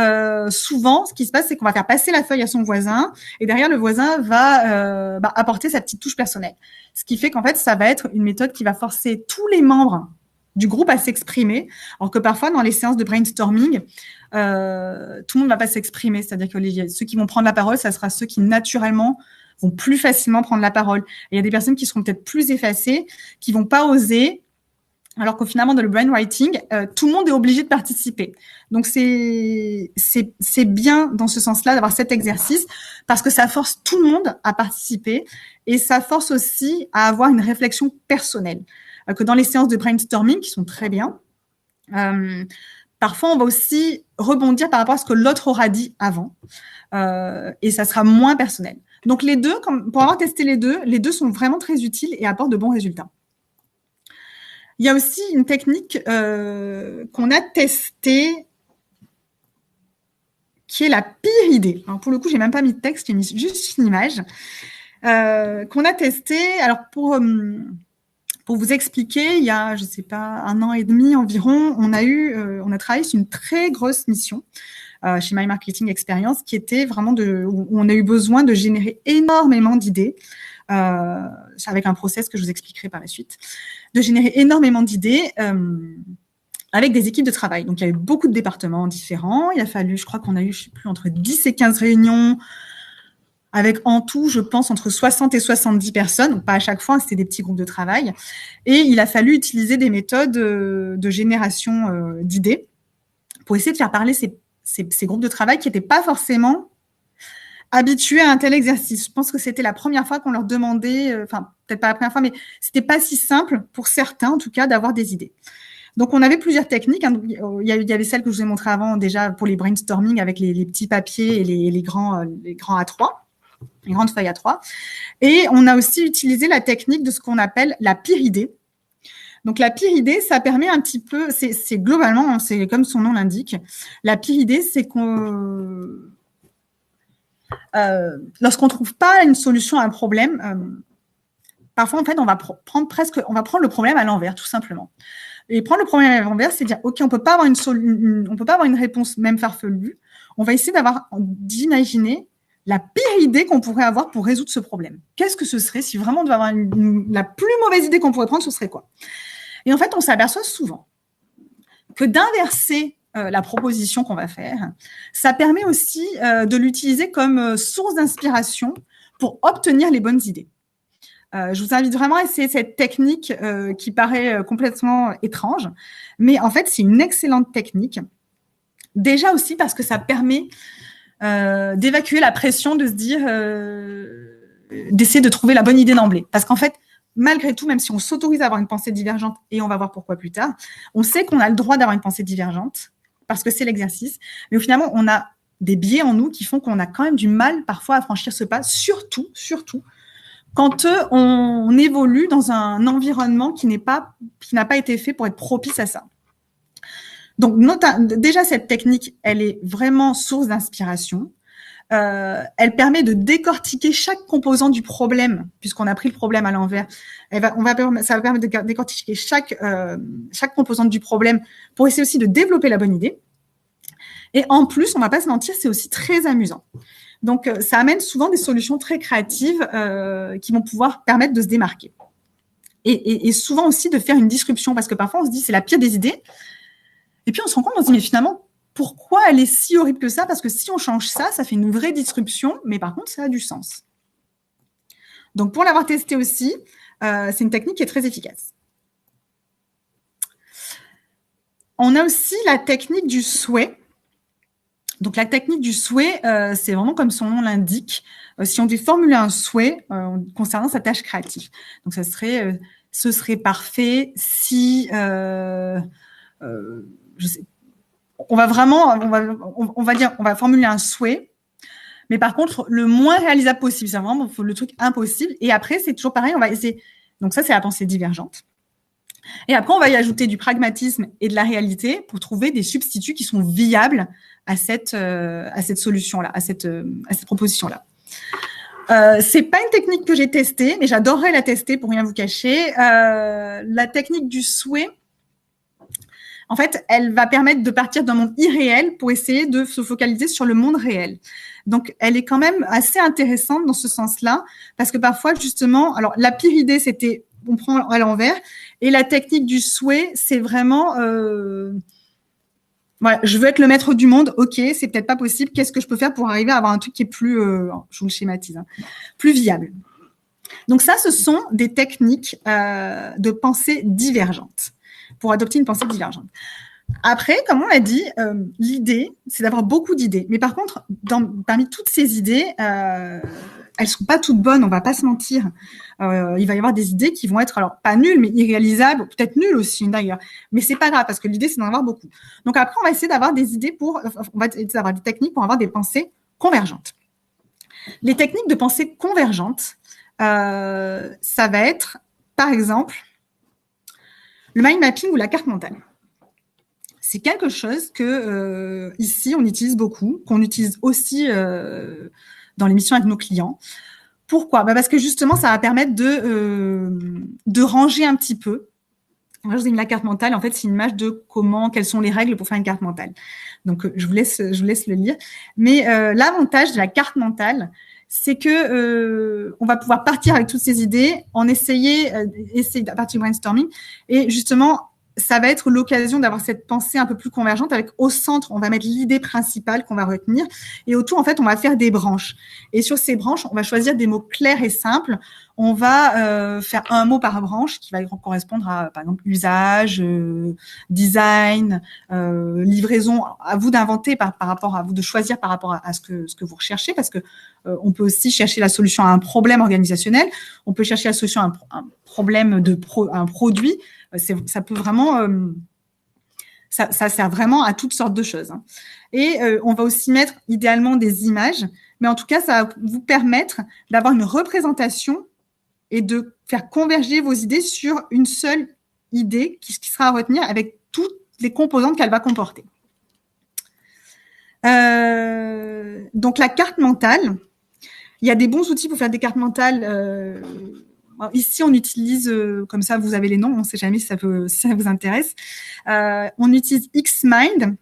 souvent, ce qui se passe, c'est qu'on va faire passer la feuille à son voisin et derrière, le voisin va apporter sa petite touche personnelle. Ce qui fait qu'en fait, ça va être une méthode qui va forcer tous les membres du groupe à s'exprimer, alors que parfois, dans les séances de brainstorming, tout le monde ne va pas s'exprimer. C'est-à-dire que ceux qui vont prendre la parole, ça sera ceux qui, naturellement, vont plus facilement prendre la parole. Et il y a des personnes qui seront peut-être plus effacées, qui vont pas oser, alors qu'au finalement, dans le brainwriting, tout le monde est obligé de participer. Donc, c'est bien dans ce sens-là d'avoir cet exercice parce que ça force tout le monde à participer et ça force aussi à avoir une réflexion personnelle. Que dans les séances de brainstorming, qui sont très bien, parfois, on va aussi rebondir par rapport à ce que l'autre aura dit avant et ça sera moins personnel. Donc, les deux, pour avoir testé les deux sont vraiment très utiles et apportent de bons résultats. Il y a aussi une technique qu'on a testée qui est la pire idée. Alors pour le coup, j'ai même pas mis de texte, j'ai mis juste une image qu'on a testée. Alors pour vous expliquer, il y a, je sais pas, 1 an et demi environ, on a travaillé sur une très grosse mission chez My Marketing Experience qui était vraiment où on a eu besoin de générer énormément d'idées. Avec un process que je vous expliquerai par la suite, de générer énormément d'idées avec des équipes de travail. Donc, il y a eu beaucoup de départements différents. Il a fallu, je crois qu'on a eu, je sais plus, entre 10 et 15 réunions avec en tout, je pense, entre 60 et 70 personnes. Donc, pas à chaque fois, c'était des petits groupes de travail. Et il a fallu utiliser des méthodes de génération d'idées pour essayer de faire parler ces groupes de travail qui n'étaient pas forcément habitués à un tel exercice. Je pense que c'était la première fois qu'on leur demandait, enfin, peut-être pas la première fois, mais c'était pas si simple pour certains, en tout cas, d'avoir des idées. Donc, on avait plusieurs techniques. Hein. Il y avait celle que je vous ai montrée avant, déjà, pour les brainstorming avec les petits papiers et les grands A3, les grandes feuilles A3. Et on a aussi utilisé la technique de ce qu'on appelle la pire idée. Donc, la pire idée, ça permet un petit peu, c'est globalement, c'est comme son nom l'indique. La pire idée, c'est lorsqu'on ne trouve pas une solution à un problème, parfois, en fait, on va prendre le problème à l'envers, tout simplement. Et prendre le problème à l'envers, c'est dire, OK, on peut pas avoir on peut pas avoir une réponse même farfelue. On va essayer d'imaginer la pire idée qu'on pourrait avoir pour résoudre ce problème. Qu'est-ce que ce serait si vraiment on devait avoir la plus mauvaise idée qu'on pourrait prendre, ce serait quoi? Et en fait, on s'aperçoit souvent que d'inverser la proposition qu'on va faire, ça permet aussi de l'utiliser comme source d'inspiration pour obtenir les bonnes idées. Je vous invite vraiment à essayer cette technique qui paraît complètement étrange, mais en fait, c'est une excellente technique. Déjà aussi parce que ça permet d'évacuer la pression de se dire, d'essayer de trouver la bonne idée d'emblée. Parce qu'en fait, malgré tout, même si on s'autorise à avoir une pensée divergente, et on va voir pourquoi plus tard, on sait qu'on a le droit d'avoir une pensée divergente, parce que c'est l'exercice, mais finalement, on a des biais en nous qui font qu'on a quand même du mal parfois à franchir ce pas, surtout quand on évolue dans un environnement qui n'a pas été fait pour être propice à ça. Donc, déjà, cette technique, elle est vraiment source d'inspiration. Elle permet de décortiquer chaque composant du problème, puisqu'on a pris le problème à l'envers. Ça va permettre de décortiquer chaque composante du problème pour essayer aussi de développer la bonne idée. Et en plus, on va pas se mentir, c'est aussi très amusant. Donc, ça amène souvent des solutions très créatives qui vont pouvoir permettre de se démarquer. Et souvent aussi de faire une disruption, parce que parfois, on se dit c'est la pire des idées. Et puis, on se rend compte, on se dit, mais finalement, Pourquoi elle est si horrible que ça? Parce que si on change ça, ça fait une vraie disruption, mais par contre, ça a du sens. Donc, pour l'avoir testé aussi, c'est une technique qui est très efficace. On a aussi la technique du souhait. Donc, la technique du souhait, c'est vraiment comme son nom l'indique. Si on devait formuler un souhait concernant sa tâche créative. Donc, ça serait, ce serait parfait si, je sais, on va dire, on va formuler un souhait, mais par contre, le moins réalisable possible. C'est vraiment le truc impossible. Et après, c'est toujours pareil, on va essayer. Donc, ça, c'est la pensée divergente. Et après, on va y ajouter du pragmatisme et de la réalité pour trouver des substituts qui sont viables à cette solution-là, à cette proposition-là. C'est pas une technique que j'ai testée, mais j'adorerais la tester pour rien vous cacher. La technique du souhait, en fait, elle va permettre de partir d'un monde irréel pour essayer de se focaliser sur le monde réel. Donc, elle est quand même assez intéressante dans ce sens-là, parce que parfois, justement, alors la pire idée, c'était on prend à l'envers, et la technique du souhait, c'est vraiment voilà, je veux être le maître du monde, ok, c'est peut-être pas possible, qu'est-ce que je peux faire pour arriver à avoir un truc qui est plus, je vous le schématise, hein, plus viable. Donc ça, ce sont des techniques de pensée divergente, pour adopter une pensée divergente. Après, comme on l'a dit, l'idée, c'est d'avoir beaucoup d'idées. Mais par contre, parmi toutes ces idées, elles sont pas toutes bonnes, on va pas se mentir. Il va y avoir des idées qui vont être, alors pas nulles, mais irréalisables, peut-être nulles aussi d'ailleurs. Mais c'est pas grave parce que l'idée, c'est d'en avoir beaucoup. Donc après, on va essayer d'avoir des idées on va essayer d'avoir des techniques pour avoir des pensées convergentes. Les techniques de pensée convergente, ça va être, par exemple, le mind mapping ou la carte mentale. C'est quelque chose que ici on utilise beaucoup, qu'on utilise aussi dans les missions avec nos clients. Pourquoi? Parce que justement, ça va permettre de ranger un petit peu. Moi, je vous ai mis la carte mentale. En fait, c'est une image de quelles sont les règles pour faire une carte mentale. Donc, je vous laisse le lire. Mais l'avantage de la carte mentale, c'est que on va pouvoir partir avec toutes ces idées, essayer à partir du brainstorming, et justement ça va être l'occasion d'avoir cette pensée un peu plus convergente avec au centre, on va mettre l'idée principale qu'on va retenir et autour, en fait, on va faire des branches. Et sur ces branches, on va choisir des mots clairs et simples. On va faire un mot par branche qui va correspondre à, par exemple, usage, design, livraison. À vous d'inventer par rapport à vous, de choisir par rapport à ce que vous recherchez, parce que on peut aussi chercher la solution à un problème organisationnel. On peut chercher la solution à un problème à un produit. Ça peut vraiment, ça sert vraiment à toutes sortes de choses. Hein. Et on va aussi mettre idéalement des images, mais en tout cas, ça va vous permettre d'avoir une représentation et de faire converger vos idées sur une seule idée qui sera à retenir avec toutes les composantes qu'elle va comporter. Donc, la carte mentale, il y a des bons outils pour faire des cartes mentales. Ici, on utilise, comme ça, vous avez les noms, on ne sait jamais si ça vous intéresse. On utilise Xmind.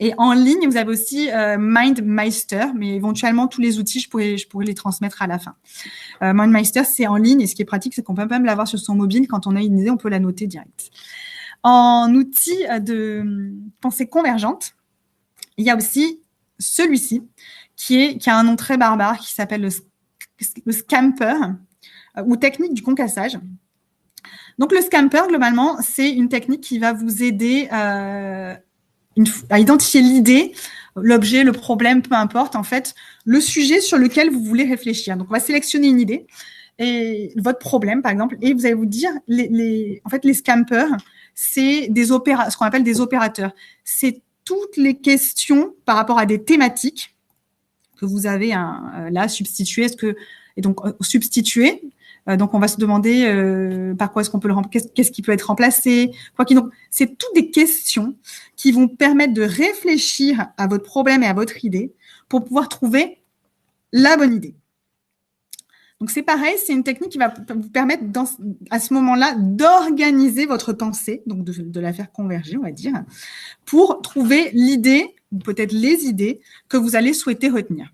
Et en ligne, vous avez aussi MindMeister, mais éventuellement, tous les outils, je pourrais les transmettre à la fin. MindMeister, c'est en ligne, et ce qui est pratique, c'est qu'on peut même l'avoir sur son mobile. Quand on a une idée, on peut la noter direct. En outil de pensée convergente, il y a aussi celui-ci, qui a un nom très barbare, qui s'appelle le Scamper, ou technique du concassage. Donc, le Scamper, globalement, c'est une technique qui va vous aider à identifier l'idée, l'objet, le problème, peu importe, en fait, le sujet sur lequel vous voulez réfléchir. Donc, on va sélectionner une idée et votre problème, par exemple, et vous allez vous dire, en fait, les scampers, c'est ce qu'on appelle des opérateurs. C'est toutes les questions par rapport à des thématiques que vous avez là, substituer, substituer. Donc, on va se demander par quoi est-ce qu'on peut le remplacer, qu'est-ce qui peut être remplacé. Donc, c'est toutes des questions qui vont permettre de réfléchir à votre problème et à votre idée pour pouvoir trouver la bonne idée. Donc, c'est pareil, c'est une technique qui va vous permettre à ce moment-là d'organiser votre pensée, donc de la faire converger, on va dire, pour trouver l'idée, ou peut-être les idées que vous allez souhaiter retenir.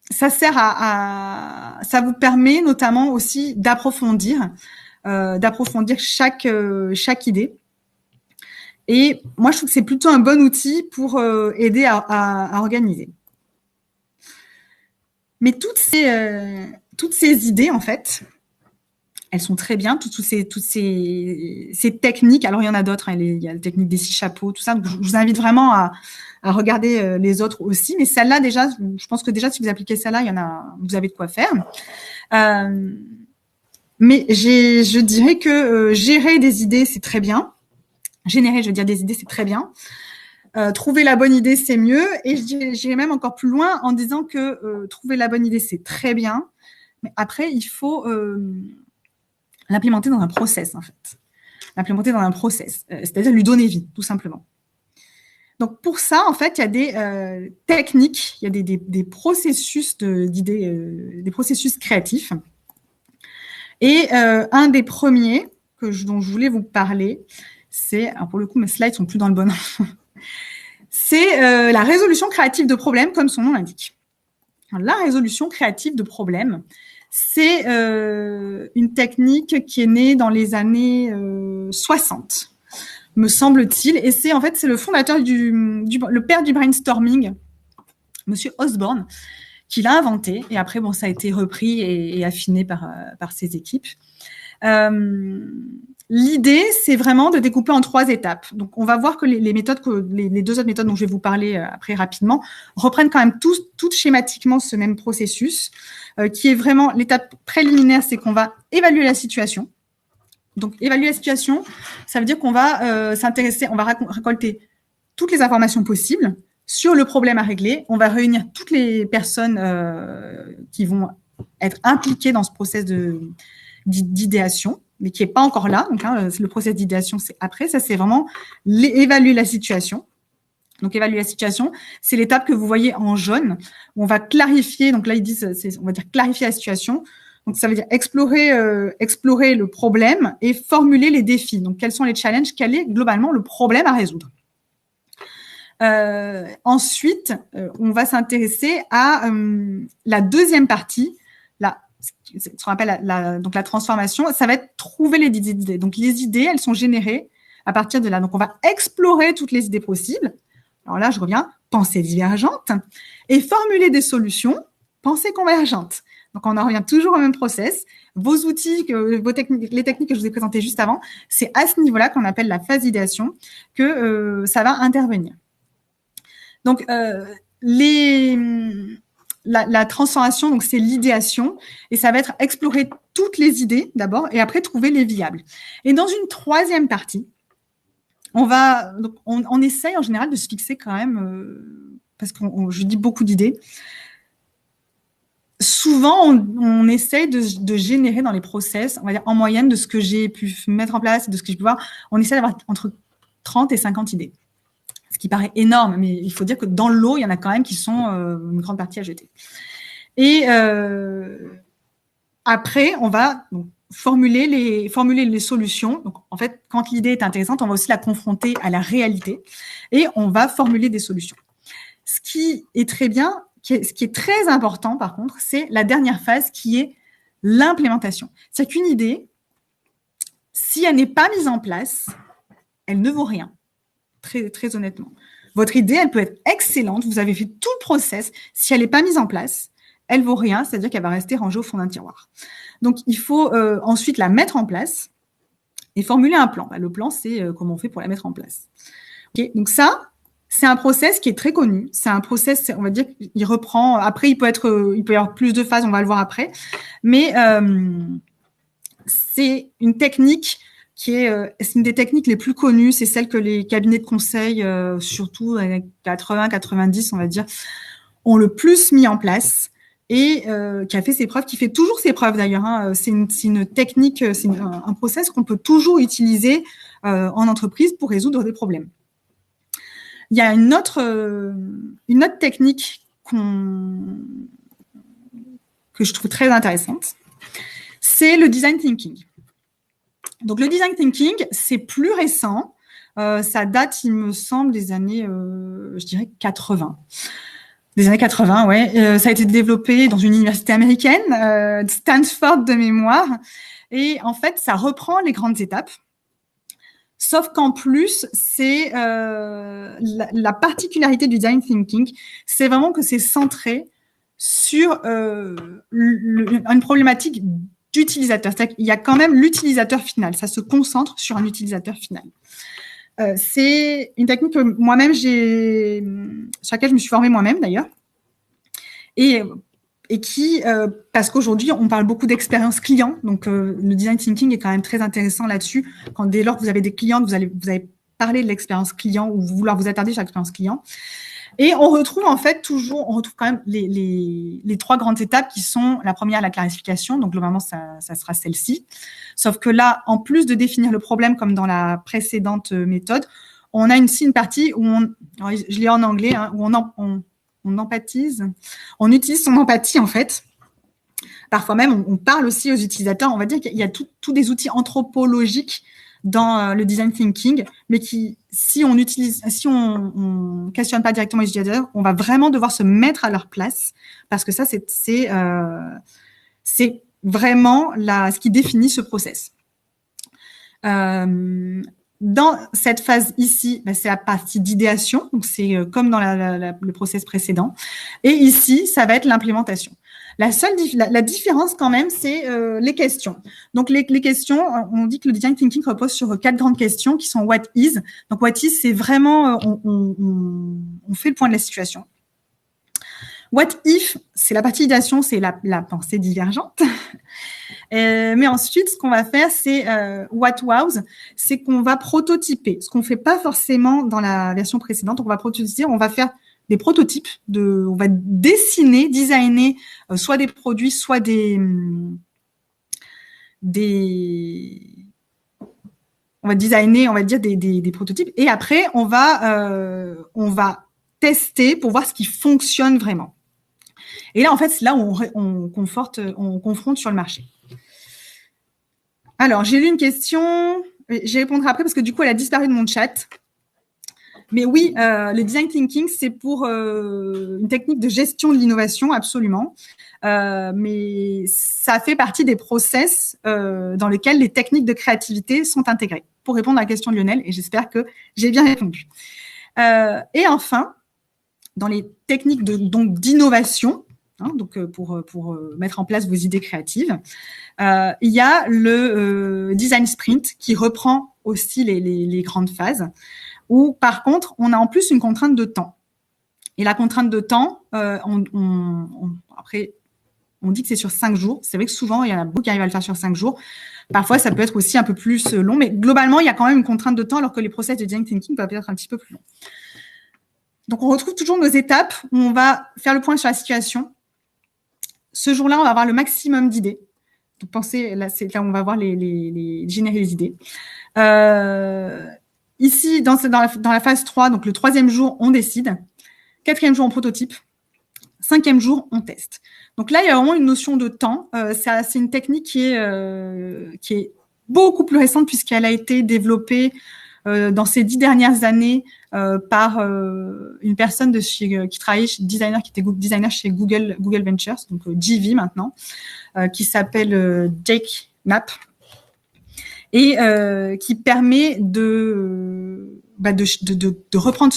Ça sert ça vous permet notamment aussi d'approfondir chaque idée. Et moi, je trouve que c'est plutôt un bon outil pour aider à organiser. Mais toutes ces idées, en fait, elles sont très bien, toutes ces techniques. Alors, il y en a d'autres, hein, il y a la technique des 6 chapeaux, tout ça. Donc, je vous invite vraiment à regarder les autres aussi. Mais celle-là, déjà, je pense que déjà, si vous appliquez celle-là, vous avez de quoi faire. Mais je dirais que gérer des idées, c'est très bien. Générer, je veux dire, des idées, c'est très bien. Trouver la bonne idée, c'est mieux. Et j'irai même encore plus loin en disant que trouver la bonne idée, c'est très bien. Mais après, il faut l'implémenter dans un process, en fait. L'implémenter dans un process, c'est-à-dire lui donner vie, tout simplement. Donc, pour ça, en fait, il y a des techniques, il y a des processus d'idées, des processus créatifs. Et un des premiers dont je voulais vous parler, c'est, alors pour le coup, mes slides sont plus dans le bon ordre, c'est la résolution créative de problèmes, comme son nom l'indique. La résolution créative de problèmes, c'est une technique qui est née dans les années 60, me semble-t-il, et c'est le fondateur le père du brainstorming, Monsieur Osborne, qui l'a inventé, et après, bon, ça a été repris et affiné par ses équipes. L'idée, c'est vraiment de découper en 3 étapes. Donc, on va voir que les méthodes, les 2 autres méthodes dont je vais vous parler après rapidement, reprennent quand même toutes schématiquement ce même processus, qui est vraiment l'étape préliminaire, c'est qu'on va évaluer la situation. Donc, évaluer la situation, ça veut dire qu'on va s'intéresser, on va récolter toutes les informations possibles sur le problème à régler. On va réunir toutes les personnes qui vont être impliquées dans ce process d'idéation, mais qui n'est pas encore là. Donc, le process d'idéation, c'est après. Ça, c'est vraiment évaluer la situation. Donc, évaluer la situation, c'est l'étape que vous voyez en jaune, où on va clarifier. Donc là, ils disent, on va dire clarifier la situation. Donc, ça veut dire explorer le problème et formuler les défis. Donc, quels sont les challenges? Quel est globalement le problème à résoudre? Ensuite, on va s'intéresser à la deuxième partie, ce qu'on appelle la transformation. Ça va être trouver les idées. Donc, les idées, elles sont générées à partir de là. Donc, on va explorer toutes les idées possibles. Alors là, je reviens, pensée divergente et formuler des solutions, pensée convergente. Donc, on en revient toujours au même process. Vos outils, les techniques que je vous ai présentées juste avant, c'est à ce niveau-là qu'on appelle la phase d'idéation que ça va intervenir. Donc, la transformation, donc c'est l'idéation, et ça va être explorer toutes les idées d'abord, et après trouver les viables. Et dans une troisième partie, on essaye en général de se fixer quand même, parce que je dis beaucoup d'idées. Souvent, on essaye de générer dans les process, on va dire en moyenne, de ce que j'ai pu mettre en place, de ce que je peux voir, on essaie d'avoir entre 30 et 50 idées. Ce qui paraît énorme, mais il faut dire que dans l'eau, il y en a quand même qui sont une grande partie à jeter. Et après, on va formuler les solutions. Donc, en fait, quand l'idée est intéressante, on va aussi la confronter à la réalité et on va formuler des solutions. Ce qui est très bien, ce qui est très important, par contre, c'est la dernière phase qui est l'implémentation. C'est qu'une idée, si elle n'est pas mise en place, elle ne vaut rien. Très, très honnêtement. Votre idée, elle peut être excellente. Vous avez fait tout le process. Si elle n'est pas mise en place, elle vaut rien. C'est-à-dire qu'elle va rester rangée au fond d'un tiroir. Donc, il faut ensuite la mettre en place et formuler un plan. Le plan, c'est comment on fait pour la mettre en place. Okay, donc ça, c'est un process qui est très connu. C'est un process, on va dire, il reprend. Après, il peut y avoir plus de phases. On va le voir après. Mais c'est une technique c'est une des techniques les plus connues, c'est celle que les cabinets de conseil, surtout avec 80-90, on va dire, ont le plus mis en place et qui a fait ses preuves, qui fait toujours ses preuves d'ailleurs. Hein. C'est une technique, c'est un process qu'on peut toujours utiliser en entreprise pour résoudre des problèmes. Il y a une autre technique que je trouve très intéressante, c'est le design thinking. Donc, le design thinking, c'est plus récent. Ça date, il me semble, des années, je dirais, 80. Des années 80, ouais. Ça a été développé dans une université américaine, Stanford de mémoire. Et en fait, ça reprend les grandes étapes Sauf qu'en plus, c'est la particularité du design thinking, c'est vraiment que c'est centré sur une problématique d'utilisateur. C'est-à-dire qu'il y a quand même l'utilisateur final. Ça se concentre sur un utilisateur final. C'est une technique que moi-même, sur laquelle je me suis formée moi-même d'ailleurs. Et qui, parce qu'aujourd'hui, on parle beaucoup d'expérience client, donc le design thinking est quand même très intéressant là-dessus. Dès lors que vous avez des clients, vous allez parler de l'expérience client ou vouloir vous attarder sur l'expérience client. Et on retrouve quand même les trois grandes étapes qui sont la première, la clarification. Donc globalement, ça sera celle-ci. Sauf que là, en plus de définir le problème comme dans la précédente méthode, on a une partie où je l'ai en anglais, hein, où on empathise, on utilise son empathie en fait. Parfois même, on parle aussi aux utilisateurs. On va dire qu'il y a tous des outils anthropologiques dans le design thinking, mais si on questionne pas directement les utilisateurs, on va vraiment devoir se mettre à leur place parce que ça, c'est vraiment ce qui définit ce process. Dans cette phase ici, c'est la partie d'idéation, donc c'est comme dans le process précédent. Et ici, ça va être l'implémentation. La différence quand même, c'est les questions. Donc les questions, on dit que le design thinking repose sur 4 grandes questions qui sont what is. Donc what is, c'est vraiment, on fait le point de la situation. What if, c'est la partie idéation, c'est la pensée divergente. Mais ensuite, ce qu'on va faire, c'est what was, c'est qu'on va prototyper. Ce qu'on ne fait pas forcément dans la version précédente. On va prototyper, on va faire des prototypes, on va designer soit des produits, soit on va designer, on va dire des prototypes. Et après, on va tester pour voir ce qui fonctionne vraiment. Et là, en fait, c'est là où on confronte sur le marché. Alors, j'ai lu une question, j'y répondrai après parce que du coup, elle a disparu de mon chat. Mais oui, le design thinking, c'est pour une technique de gestion de l'innovation, absolument. Mais ça fait partie des process dans lesquels les techniques de créativité sont intégrées. Pour répondre à la question de Lionel, et j'espère que j'ai bien répondu. Et enfin, dans les techniques d'innovation, donc pour mettre en place vos idées créatives, il y a le design sprint qui reprend aussi les grandes phases, où par contre, on a en plus une contrainte de temps. Et la contrainte de temps, après, on dit que c'est sur 5 jours. C'est vrai que souvent, il y en a beaucoup qui arrivent à le faire sur 5 jours. Parfois, ça peut être aussi un peu plus long, mais globalement, il y a quand même une contrainte de temps, alors que les process de design thinking peuvent être un petit peu plus longs. Donc, on retrouve toujours nos étapes où on va faire le point sur la situation. Ce jour-là, on va avoir le maximum d'idées. Donc, pensez, là, c'est là où on va voir générer les idées. Ici, dans la phase 3, donc le 3e jour, on décide. 4e jour, on prototype. 5e jour, on teste. Donc là, il y a vraiment une notion de temps. C'est une technique qui est beaucoup plus récente puisqu'elle a été développée dans ces 10 dernières années par une personne qui travaillait qui était designer chez Google Ventures, donc GV maintenant, qui s'appelle Jake Knapp, et qui permet de reprendre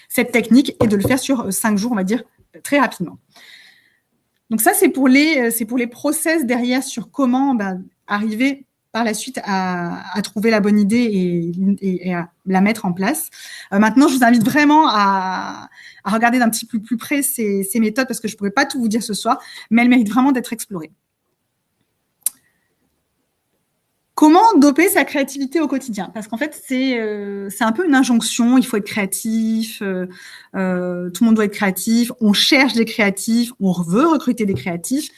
cette technique et de le faire sur 5 jours, on va dire, très rapidement. Donc ça, c'est pour les process derrière sur comment arriver par la suite à trouver la bonne idée et à la mettre en place. Maintenant, je vous invite vraiment à regarder d'un petit peu plus près ces méthodes parce que je ne pourrais pas tout vous dire ce soir, mais elles méritent vraiment d'être explorées. Comment doper sa créativité au quotidien? Parce qu'en fait, c'est un peu une injonction. Il faut être créatif. Tout le monde doit être créatif. On cherche des créatifs. On veut recruter des créatifs.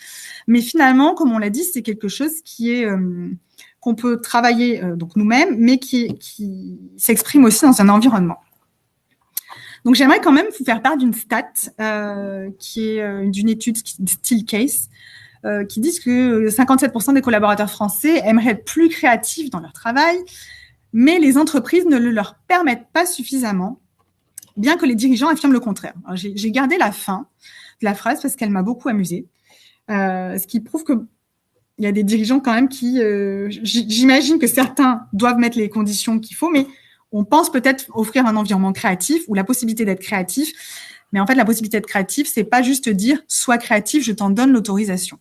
Mais finalement, comme on l'a dit, c'est quelque chose qui est qu'on peut travailler donc nous-mêmes, mais qui s'exprime aussi dans un environnement. Donc, j'aimerais quand même vous faire part d'une stat qui est d'une étude Steelcase, qui disent que 57% des collaborateurs français aimeraient être plus créatifs dans leur travail, mais les entreprises ne le leur permettent pas suffisamment, bien que les dirigeants affirment le contraire. J'ai gardé la fin de la phrase parce qu'elle m'a beaucoup amusée, ce qui prouve que il y a des dirigeants quand même qui, j'imagine que certains doivent mettre les conditions qu'il faut, mais on pense peut-être offrir un environnement créatif ou la possibilité d'être créatif. Mais en fait, la possibilité d'être créatif, c'est pas juste dire « sois créatif, je t'en donne l'autorisation ».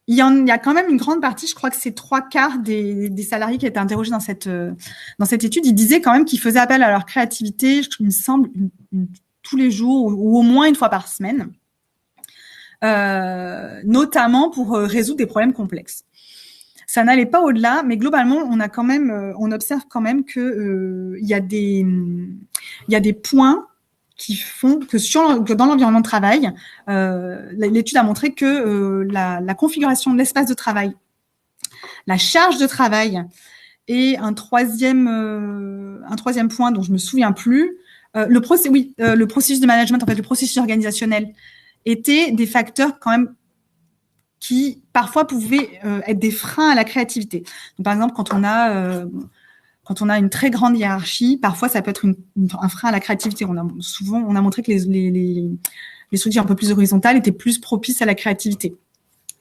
Il y a quand même une grande partie, je crois que c'est 3/4 des salariés qui étaient interrogés dans cette étude, ils disaient quand même qu'ils faisaient appel à leur créativité, il me semble, tous les jours ou au moins une fois par semaine, notamment pour résoudre des problèmes complexes. Ça n'allait pas au-delà, mais globalement, on observe quand même que il y a des points qui font que dans l'environnement de travail, l'étude a montré que la configuration de l'espace de travail, la charge de travail et un troisième point dont je me souviens plus, le processus de management, en fait, le processus organisationnel, étaient des facteurs quand même qui parfois pouvaient être des freins à la créativité. Donc, par exemple, quand on a une très grande hiérarchie, parfois ça peut être un frein à la créativité. On a montré que les structures un peu plus horizontales étaient plus propices à la créativité.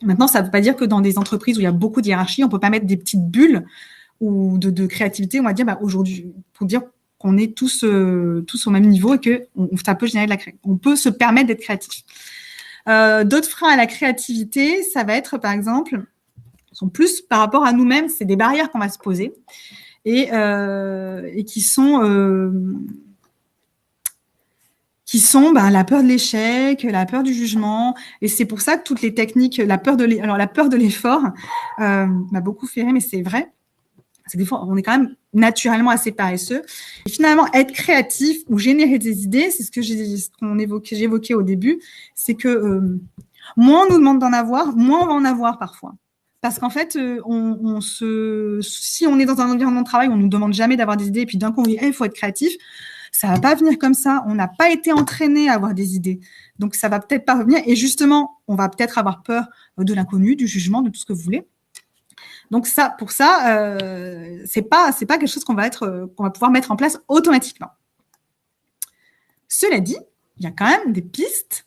Maintenant, ça ne veut pas dire que dans des entreprises où il y a beaucoup de hiérarchie, on peut pas mettre des petites bulles ou de créativité. On va dire, aujourd'hui, pour dire qu'on est tous au même niveau et que ça peut générer on peut se permettre d'être créatif. D'autres freins à la créativité, ça va être, par exemple, sont plus par rapport à nous-mêmes, c'est des barrières qu'on va se poser et qui sont la peur de l'échec, la peur du jugement, et c'est pour ça que toutes les techniques, la peur de l'effort m'a beaucoup fait rire, mais c'est vrai. C'est que des fois, on est quand même naturellement assez paresseux. Et finalement, être créatif ou générer des idées, c'est ce que j'évoquais au début, c'est que moins on nous demande d'en avoir, moins on va en avoir parfois. Parce qu'en fait, si on est dans un environnement de travail, on nous demande jamais d'avoir des idées, et puis d'un coup, on dit, il faut être créatif. Ça va pas venir comme ça. On n'a pas été entraîné à avoir des idées. Donc, ça va peut-être pas revenir. Et justement, on va peut-être avoir peur de l'inconnu, du jugement, de tout ce que vous voulez. Donc pour ça, c'est pas quelque chose qu'on va pouvoir mettre en place automatiquement. Cela dit, il y a quand même des pistes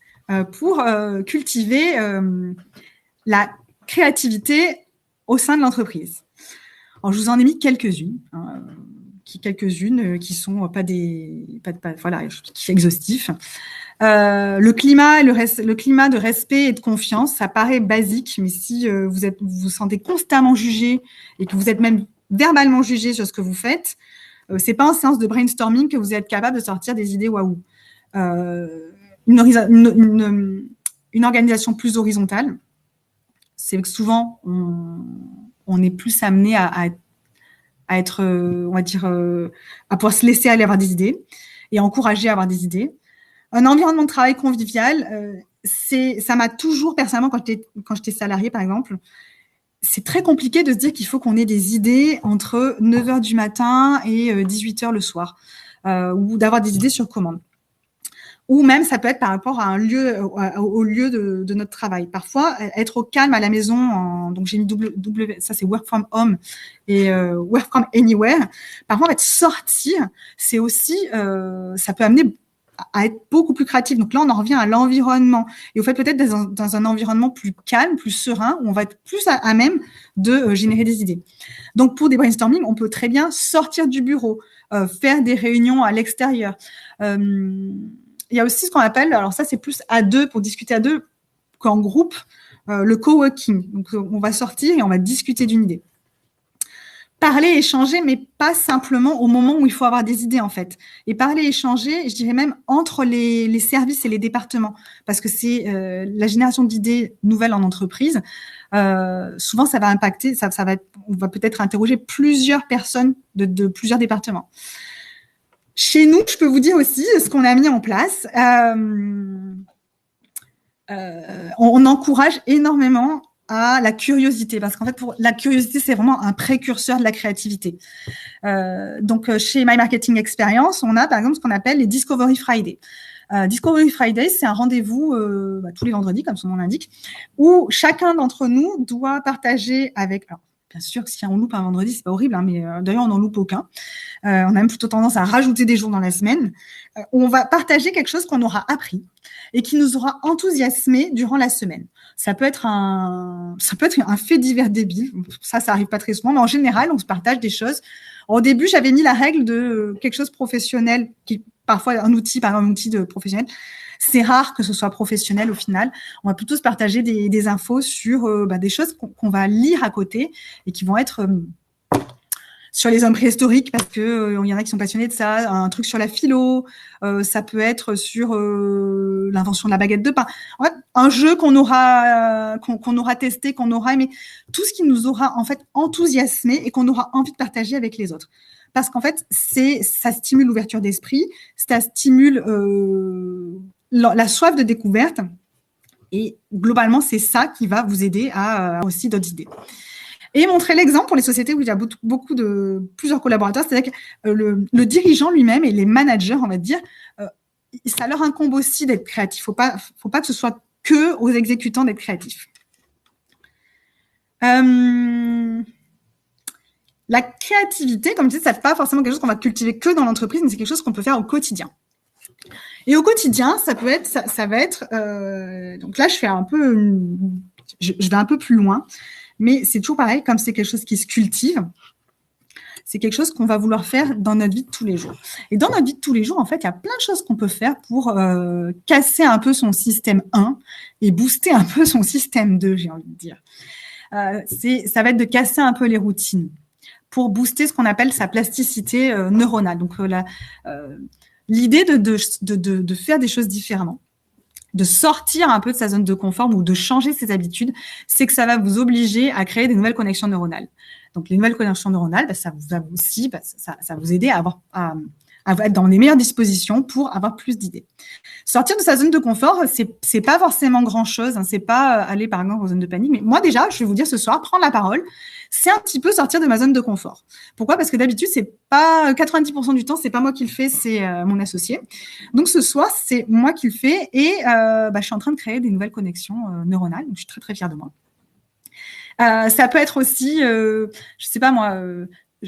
pour cultiver la créativité au sein de l'entreprise. Alors, je vous en ai mis quelques-unes, qui sont pas exhaustifs. Le climat de respect et de confiance, ça paraît basique, mais si vous vous sentez constamment jugé et que vous êtes même verbalement jugé sur ce que vous faites, c'est pas en séance de brainstorming que vous êtes capable de sortir des idées waouh. Une organisation plus horizontale, c'est que souvent on est plus amené à être, on va dire, à pouvoir se laisser aller avoir des idées et encourager à avoir des idées. Un environnement de travail convivial, ça m'a toujours, personnellement, quand j'étais salariée, par exemple, c'est très compliqué de se dire qu'il faut qu'on ait des idées entre 9h du matin et 18h le soir, ou d'avoir des idées sur commande. Ou même, ça peut être par rapport à au lieu de notre travail. Parfois, être au calme à la maison, donc j'ai mis ça c'est work from home et work from anywhere. Parfois, en fait, sortir, c'est aussi, ça peut amener à être beaucoup plus créatif. Donc là, on en revient à l'environnement. Et au fait, peut-être dans un environnement plus calme, plus serein, où on va être plus à même de générer des idées. Donc, pour des brainstorming, on peut très bien sortir du bureau, faire des réunions à l'extérieur. Il y a aussi ce qu'on appelle, alors ça, c'est plus à deux, pour discuter à deux qu'en groupe, le coworking. Donc, on va sortir et on va discuter d'une idée. Parler, échanger, mais pas simplement au moment où il faut avoir des idées, en fait. Et parler, échanger, je dirais même entre les services et les départements, parce que c'est la génération d'idées nouvelles en entreprise. Souvent, ça va impacter, on va peut-être interroger plusieurs personnes de plusieurs départements. Chez nous, je peux vous dire aussi ce qu'on a mis en place. On encourage énormément à la curiosité, parce qu'en fait, la curiosité, c'est vraiment un précurseur de la créativité. Donc, chez My Marketing Experience, on a par exemple ce qu'on appelle les Discovery Friday. Discovery Friday, c'est un rendez-vous tous les vendredis, comme son nom l'indique, où chacun d'entre nous doit partager avec... Alors, bien sûr que si on loupe un vendredi, c'est pas horrible, hein, mais d'ailleurs, on n'en loupe aucun. On a même plutôt tendance à rajouter des jours dans la semaine. On va partager quelque chose qu'on aura appris et qui nous aura enthousiasmé durant la semaine. Ça peut être un fait divers débile. Ça arrive pas très souvent, mais en général, on se partage des choses. Au début, j'avais mis la règle de quelque chose professionnel, qui parfois un outil, par un outil de professionnel. C'est rare que ce soit professionnel au final. On va plutôt se partager des infos sur des choses qu'on va lire à côté et qui vont être sur les hommes préhistoriques parce que y en a qui sont passionnés de ça, un truc sur la philo, ça peut être sur l'invention de la baguette de pain. En fait, un jeu qu'on aura testé, qu'on aura aimé, tout ce qui nous aura en fait enthousiasmé et qu'on aura envie de partager avec les autres. Parce qu'en fait, ça stimule l'ouverture d'esprit, ça stimule la soif de découverte et globalement, c'est ça qui va vous aider à aussi d'autres idées. Et montrer l'exemple pour les sociétés où il y a plusieurs collaborateurs, c'est-à-dire que le dirigeant lui-même et les managers, on va dire, ça leur incombe aussi d'être créatifs. Faut pas que ce soit que aux exécutants d'être créatifs. La créativité, comme je disais, c'est pas forcément quelque chose qu'on va cultiver que dans l'entreprise, mais c'est quelque chose qu'on peut faire au quotidien. Et au quotidien, ça va être. Donc là, je vais un peu plus loin. Mais c'est toujours pareil, comme c'est quelque chose qui se cultive, c'est quelque chose qu'on va vouloir faire dans notre vie de tous les jours. Et dans notre vie de tous les jours, en fait, il y a plein de choses qu'on peut faire pour casser un peu son système 1 et booster un peu son système 2, j'ai envie de dire. Ça va être de casser un peu les routines pour booster ce qu'on appelle sa plasticité neuronale. Donc, l'idée de faire des choses différemment, de sortir un peu de sa zone de confort ou de changer ses habitudes, c'est que ça va vous obliger à créer des nouvelles connexions neuronales. Donc, les nouvelles connexions neuronales, ça va aussi, ça vous aider à être dans les meilleures dispositions pour avoir plus d'idées. Sortir de sa zone de confort, c'est pas forcément grand-chose. C'est pas aller, par exemple, en zone de panique. Mais moi, déjà, je vais vous dire ce soir, prendre la parole, c'est un petit peu sortir de ma zone de confort. Pourquoi ? Parce que d'habitude, c'est pas 90% du temps, c'est pas moi qui le fais, c'est mon associé. Donc, ce soir, c'est moi qui le fais et je suis en train de créer des nouvelles connexions neuronales. Donc, je suis très, très fière de moi. Ça peut être aussi, je sais pas moi,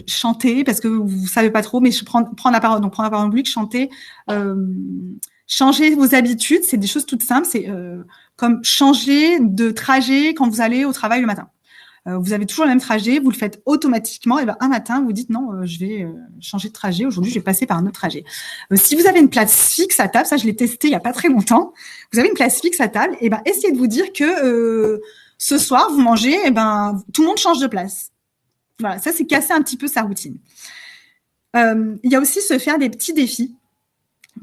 chanter parce que vous savez pas trop, mais prendre la parole. Donc, prendre la parole en public, chanter, changer vos habitudes, c'est des choses toutes simples. C'est comme changer de trajet quand vous allez au travail le matin. Vous avez toujours le même trajet, vous le faites automatiquement, et un matin, vous dites non, je vais changer de trajet, aujourd'hui, je vais passer par un autre trajet. Si vous avez une place fixe à table, ça, je l'ai testé il n'y a pas très longtemps, vous avez une place fixe à table, et essayez de vous dire que ce soir, vous mangez, tout le monde change de place. Voilà, ça, c'est casser un petit peu sa routine. Il y a aussi se faire des petits défis,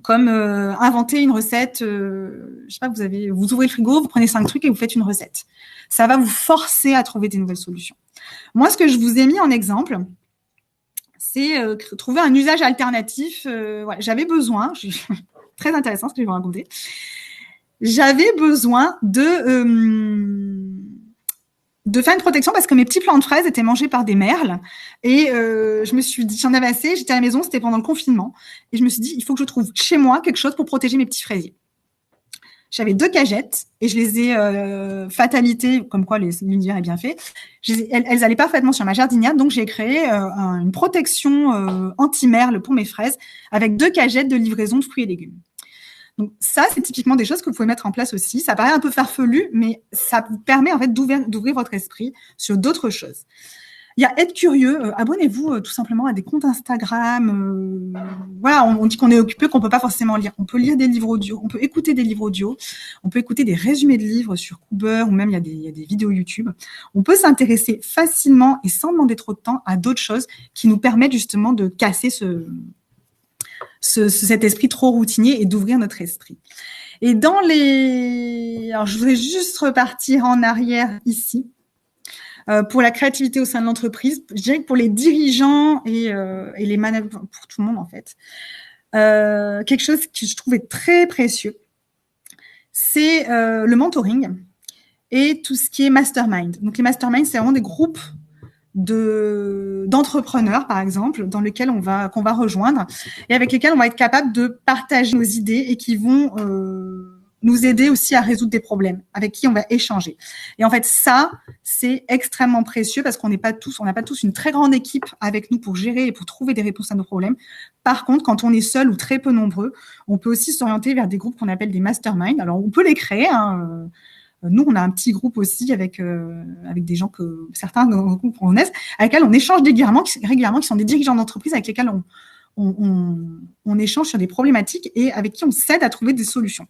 comme inventer une recette, je sais pas, vous ouvrez le frigo, vous prenez 5 trucs et vous faites une recette. Ça va vous forcer à trouver des nouvelles solutions. Moi, ce que je vous ai mis en exemple, c'est trouver un usage alternatif. J'avais besoin, très intéressant ce que je vais vous raconter, j'avais besoin de faire une protection parce que mes petits plants de fraises étaient mangés par des merles et je me suis dit, j'en avais assez, j'étais à la maison, c'était pendant le confinement et je me suis dit, il faut que je trouve chez moi quelque chose pour protéger mes petits fraisiers. J'avais 2 cagettes et je les ai fatalité, comme quoi l'univers est bien fait. Elles allaient parfaitement sur ma jardinière, donc j'ai créé une protection anti-merles pour mes fraises avec 2 cagettes de livraison de fruits et légumes. Donc ça, c'est typiquement des choses que vous pouvez mettre en place aussi. Ça paraît un peu farfelu, mais ça vous permet en fait d'ouvrir votre esprit sur d'autres choses. Il y a être curieux. Abonnez-vous tout simplement à des comptes Instagram. On dit qu'on est occupé, qu'on peut pas forcément lire. On peut lire des livres audio, on peut écouter des livres audio, on peut écouter des résumés de livres sur Cooper ou même il y a des vidéos YouTube. On peut s'intéresser facilement et sans demander trop de temps à d'autres choses qui nous permettent justement de casser cet esprit trop routinier et d'ouvrir notre esprit. Et alors je voudrais juste repartir en arrière ici. Pour la créativité au sein de l'entreprise, je dirais que pour les dirigeants et les managers, pour tout le monde en fait, quelque chose que je trouvais très précieux, c'est le mentoring et tout ce qui est mastermind. Donc les masterminds, c'est vraiment des groupes d'entrepreneurs, par exemple, dans lesquels qu'on va rejoindre et avec lesquels on va être capable de partager nos idées et qui vont nous aider aussi à résoudre des problèmes, avec qui on va échanger. Et en fait, ça, c'est extrêmement précieux parce on n'a pas tous une très grande équipe avec nous pour gérer et pour trouver des réponses à nos problèmes. Par contre, quand on est seul ou très peu nombreux, on peut aussi s'orienter vers des groupes qu'on appelle des masterminds. Alors, on peut les créer, Nous, on a un petit groupe aussi avec des gens que certains dans le groupe connaissent, avec lesquels on échange régulièrement, qui sont des dirigeants d'entreprise avec lesquels on échange sur des problématiques et avec qui on s'aide à trouver des solutions.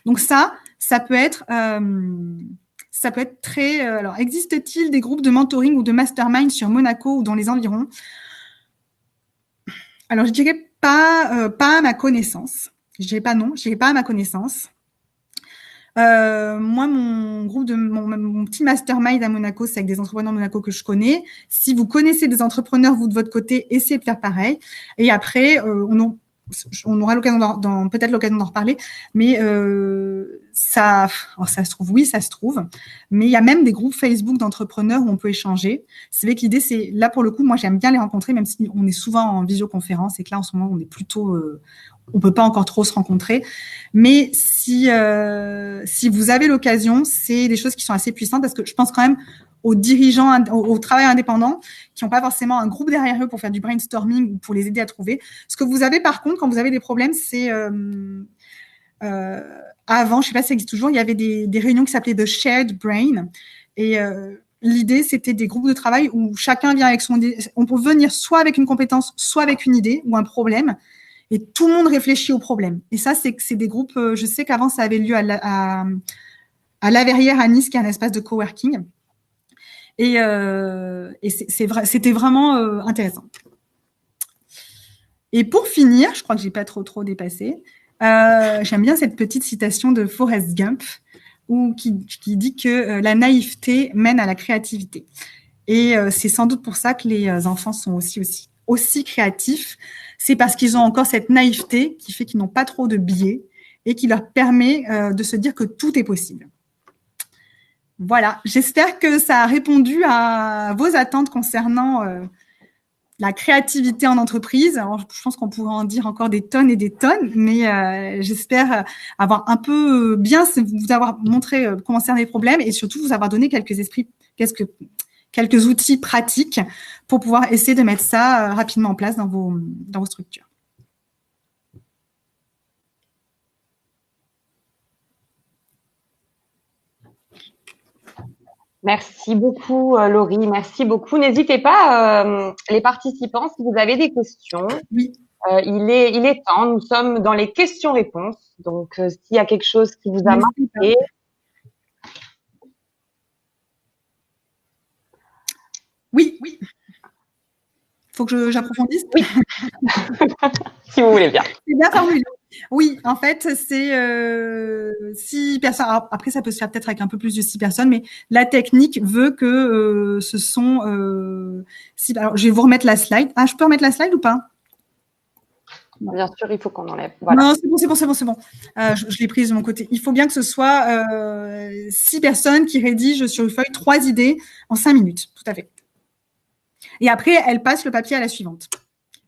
Donc ça peut être très. Alors, existe-t-il des groupes de mentoring ou de mastermind sur Monaco ou dans les environs? Alors, je dirais pas à ma connaissance. Je dirais pas non. Je dirais pas à ma connaissance. Moi, mon petit mastermind à Monaco, c'est avec des entrepreneurs de Monaco que je connais. Si vous connaissez des entrepreneurs, vous de votre côté, essayez de faire pareil. Et après, on aura peut-être l'occasion d'en reparler, mais ça se trouve, oui, ça se trouve. Mais il y a même des groupes Facebook d'entrepreneurs où on peut échanger. C'est vrai que l'idée, c'est là pour le coup, moi j'aime bien les rencontrer, même si on est souvent en visioconférence et que là en ce moment on est plutôt on peut pas encore trop se rencontrer, mais si vous avez l'occasion, c'est des choses qui sont assez puissantes parce que je pense quand même aux dirigeants, aux travailleurs indépendants qui n'ont pas forcément un groupe derrière eux pour faire du brainstorming ou pour les aider à trouver. Ce que vous avez par contre, quand vous avez des problèmes, c'est avant, je sais pas si ça existe toujours, il y avait des réunions qui s'appelaient The Shared Brain et l'idée, c'était des groupes de travail où chacun vient avec son idée. On peut venir soit avec une compétence, soit avec une idée ou un problème. Et tout le monde réfléchit au problème. Et ça, c'est des groupes. Je sais qu'avant, ça avait lieu à La Verrière à Nice, qui est un espace de coworking. Et c'était vraiment intéressant. Et pour finir, je crois que j'ai pas trop dépassé. J'aime bien cette petite citation de Forrest Gump, qui dit que la naïveté mène à la créativité. Et c'est sans doute pour ça que les enfants sont aussi créatifs. C'est parce qu'ils ont encore cette naïveté qui fait qu'ils n'ont pas trop de biais et qui leur permet de se dire que tout est possible. Voilà, j'espère que ça a répondu à vos attentes concernant la créativité en entreprise. Alors, je pense qu'on pourrait en dire encore des tonnes et des tonnes, mais j'espère avoir un peu bien vous avoir montré comment cerner les problèmes et surtout vous avoir donné quelques outils pratiques pour pouvoir essayer de mettre ça rapidement en place dans vos structures. Merci beaucoup, Laurie. Merci beaucoup. N'hésitez pas, les participants, si vous avez des questions. Oui. Il est temps. Nous sommes dans les questions-réponses. Donc, s'il y a quelque chose qui vous a marqué. Oui. Faut que j'approfondisse. Oui. Si vous voulez bien. C'est bien formulé. Oui, en fait, c'est 6 personnes. Alors, après, ça peut se faire peut-être avec un peu plus de 6 personnes, mais la technique veut que ce sont 6. Alors, je vais vous remettre la slide. Ah, je peux remettre la slide ou pas? Bien sûr, il faut qu'on enlève. Voilà. Non, c'est bon. Je l'ai prise de mon côté. Il faut bien que ce soit 6 personnes qui rédigent sur une feuille 3 idées en 5 minutes. Tout à fait. Et après, elles passent le papier à la suivante,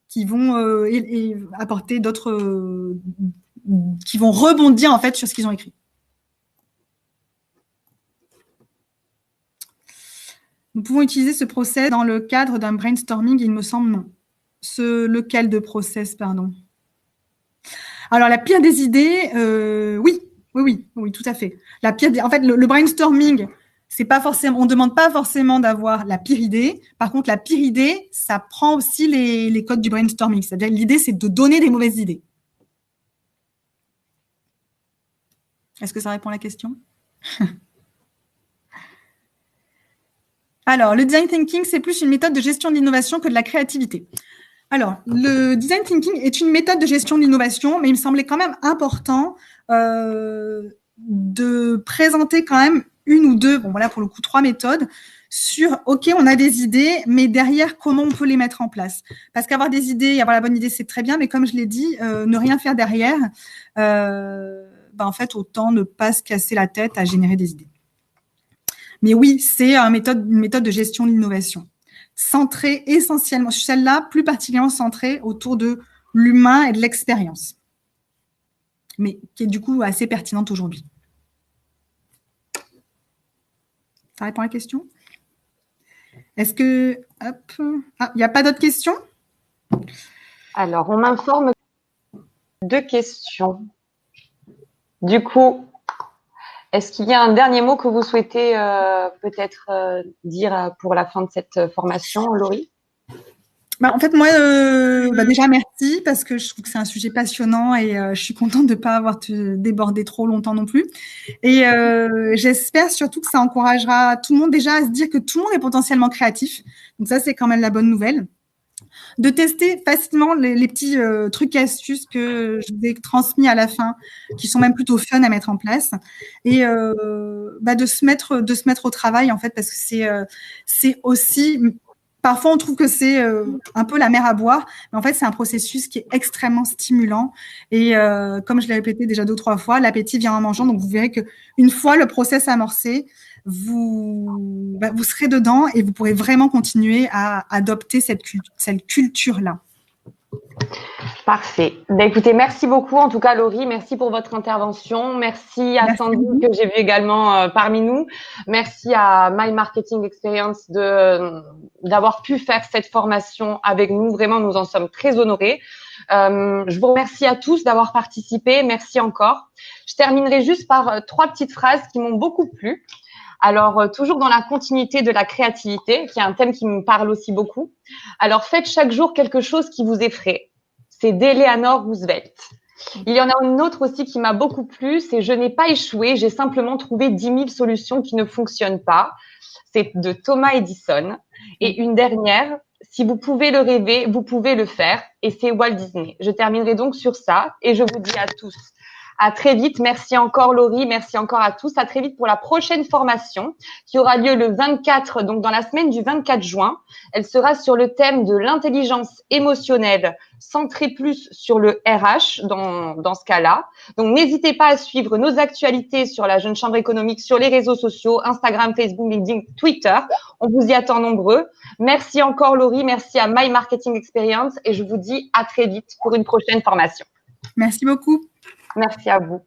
qui vont apporter d'autres, qui vont rebondir en fait sur ce qu'ils ont écrit. Nous pouvons utiliser ce process dans le cadre d'un brainstorming, il me semble non. Lequel de process, pardon? Alors, la pire des idées, oui, tout à fait. En fait, le brainstorming, c'est pas forcément, on demande pas forcément d'avoir la pire idée. Par contre, la pire idée, ça prend aussi les codes du brainstorming. C'est-à-dire, l'idée, c'est de donner des mauvaises idées. Est-ce que ça répond à la question? Alors, le design thinking, c'est plus une méthode de gestion de l'innovation que de la créativité. Alors, le design thinking est une méthode de gestion de l'innovation, mais il me semblait quand même important de présenter quand même une ou deux, bon voilà pour le coup 3 méthodes sur, ok, on a des idées, mais derrière, comment on peut les mettre en place? Parce qu'avoir des idées et avoir la bonne idée, c'est très bien, mais comme je l'ai dit, ne rien faire derrière, en fait, autant ne pas se casser la tête à générer des idées. Mais oui, c'est une méthode de gestion de l'innovation, centrée essentiellement, celle-là plus particulièrement centrée autour de l'humain et de l'expérience, mais qui est du coup assez pertinente aujourd'hui. Ça répond à la question? Est-ce que... Hop. Ah, il n'y a pas d'autres questions? Alors, on m'informe 2 questions. Du coup, Est-ce qu'il y a un dernier mot que vous souhaitez peut-être dire pour la fin de cette formation, Laurie? En fait, moi, déjà, merci parce que je trouve que c'est un sujet passionnant et je suis contente de ne pas avoir débordé trop longtemps non plus. Et j'espère surtout que ça encouragera tout le monde déjà à se dire que tout le monde est potentiellement créatif. Donc ça, c'est quand même la bonne nouvelle. De tester facilement les petits trucs et astuces que je vous ai transmis à la fin, qui sont même plutôt fun à mettre en place, et de se mettre au travail en fait, parce que c'est aussi parfois on trouve que c'est un peu la mer à boire, mais en fait c'est un processus qui est extrêmement stimulant et comme je l'ai répété déjà 2 ou 3 fois, l'appétit vient en mangeant, donc vous verrez que une fois le process amorcé, vous serez dedans et vous pourrez vraiment continuer à adopter cette culture-là. Parfait. Écoutez, merci beaucoup en tout cas Laurie, merci pour votre intervention, merci à Sandy que j'ai vu également parmi nous, merci à My Marketing Experience d'avoir pu faire cette formation avec nous, vraiment nous en sommes très honorés. Je vous remercie à tous d'avoir participé, merci encore. Je terminerai juste par 3 petites phrases qui m'ont beaucoup plu. Alors, toujours dans la continuité de la créativité, qui est un thème qui me parle aussi beaucoup. Alors, faites chaque jour quelque chose qui vous effraie. C'est d'Eleanor Roosevelt. Il y en a une autre aussi qui m'a beaucoup plu, c'est « Je n'ai pas échoué, j'ai simplement trouvé 10 000 solutions qui ne fonctionnent pas ». C'est de Thomas Edison. Et une dernière, « Si vous pouvez le rêver, vous pouvez le faire ». Et c'est Walt Disney. Je terminerai donc sur ça et je vous dis à tous à très vite. Merci encore Laurie, merci encore à tous. À très vite pour la prochaine formation qui aura lieu le 24, donc dans la semaine du 24 juin. Elle sera sur le thème de l'intelligence émotionnelle, centrée plus sur le RH dans ce cas-là. Donc n'hésitez pas à suivre nos actualités sur la Jeune Chambre économique, sur les réseaux sociaux, Instagram, Facebook, LinkedIn, Twitter. On vous y attend nombreux. Merci encore Laurie, merci à My Marketing Experience et je vous dis à très vite pour une prochaine formation. Merci beaucoup. Merci à vous.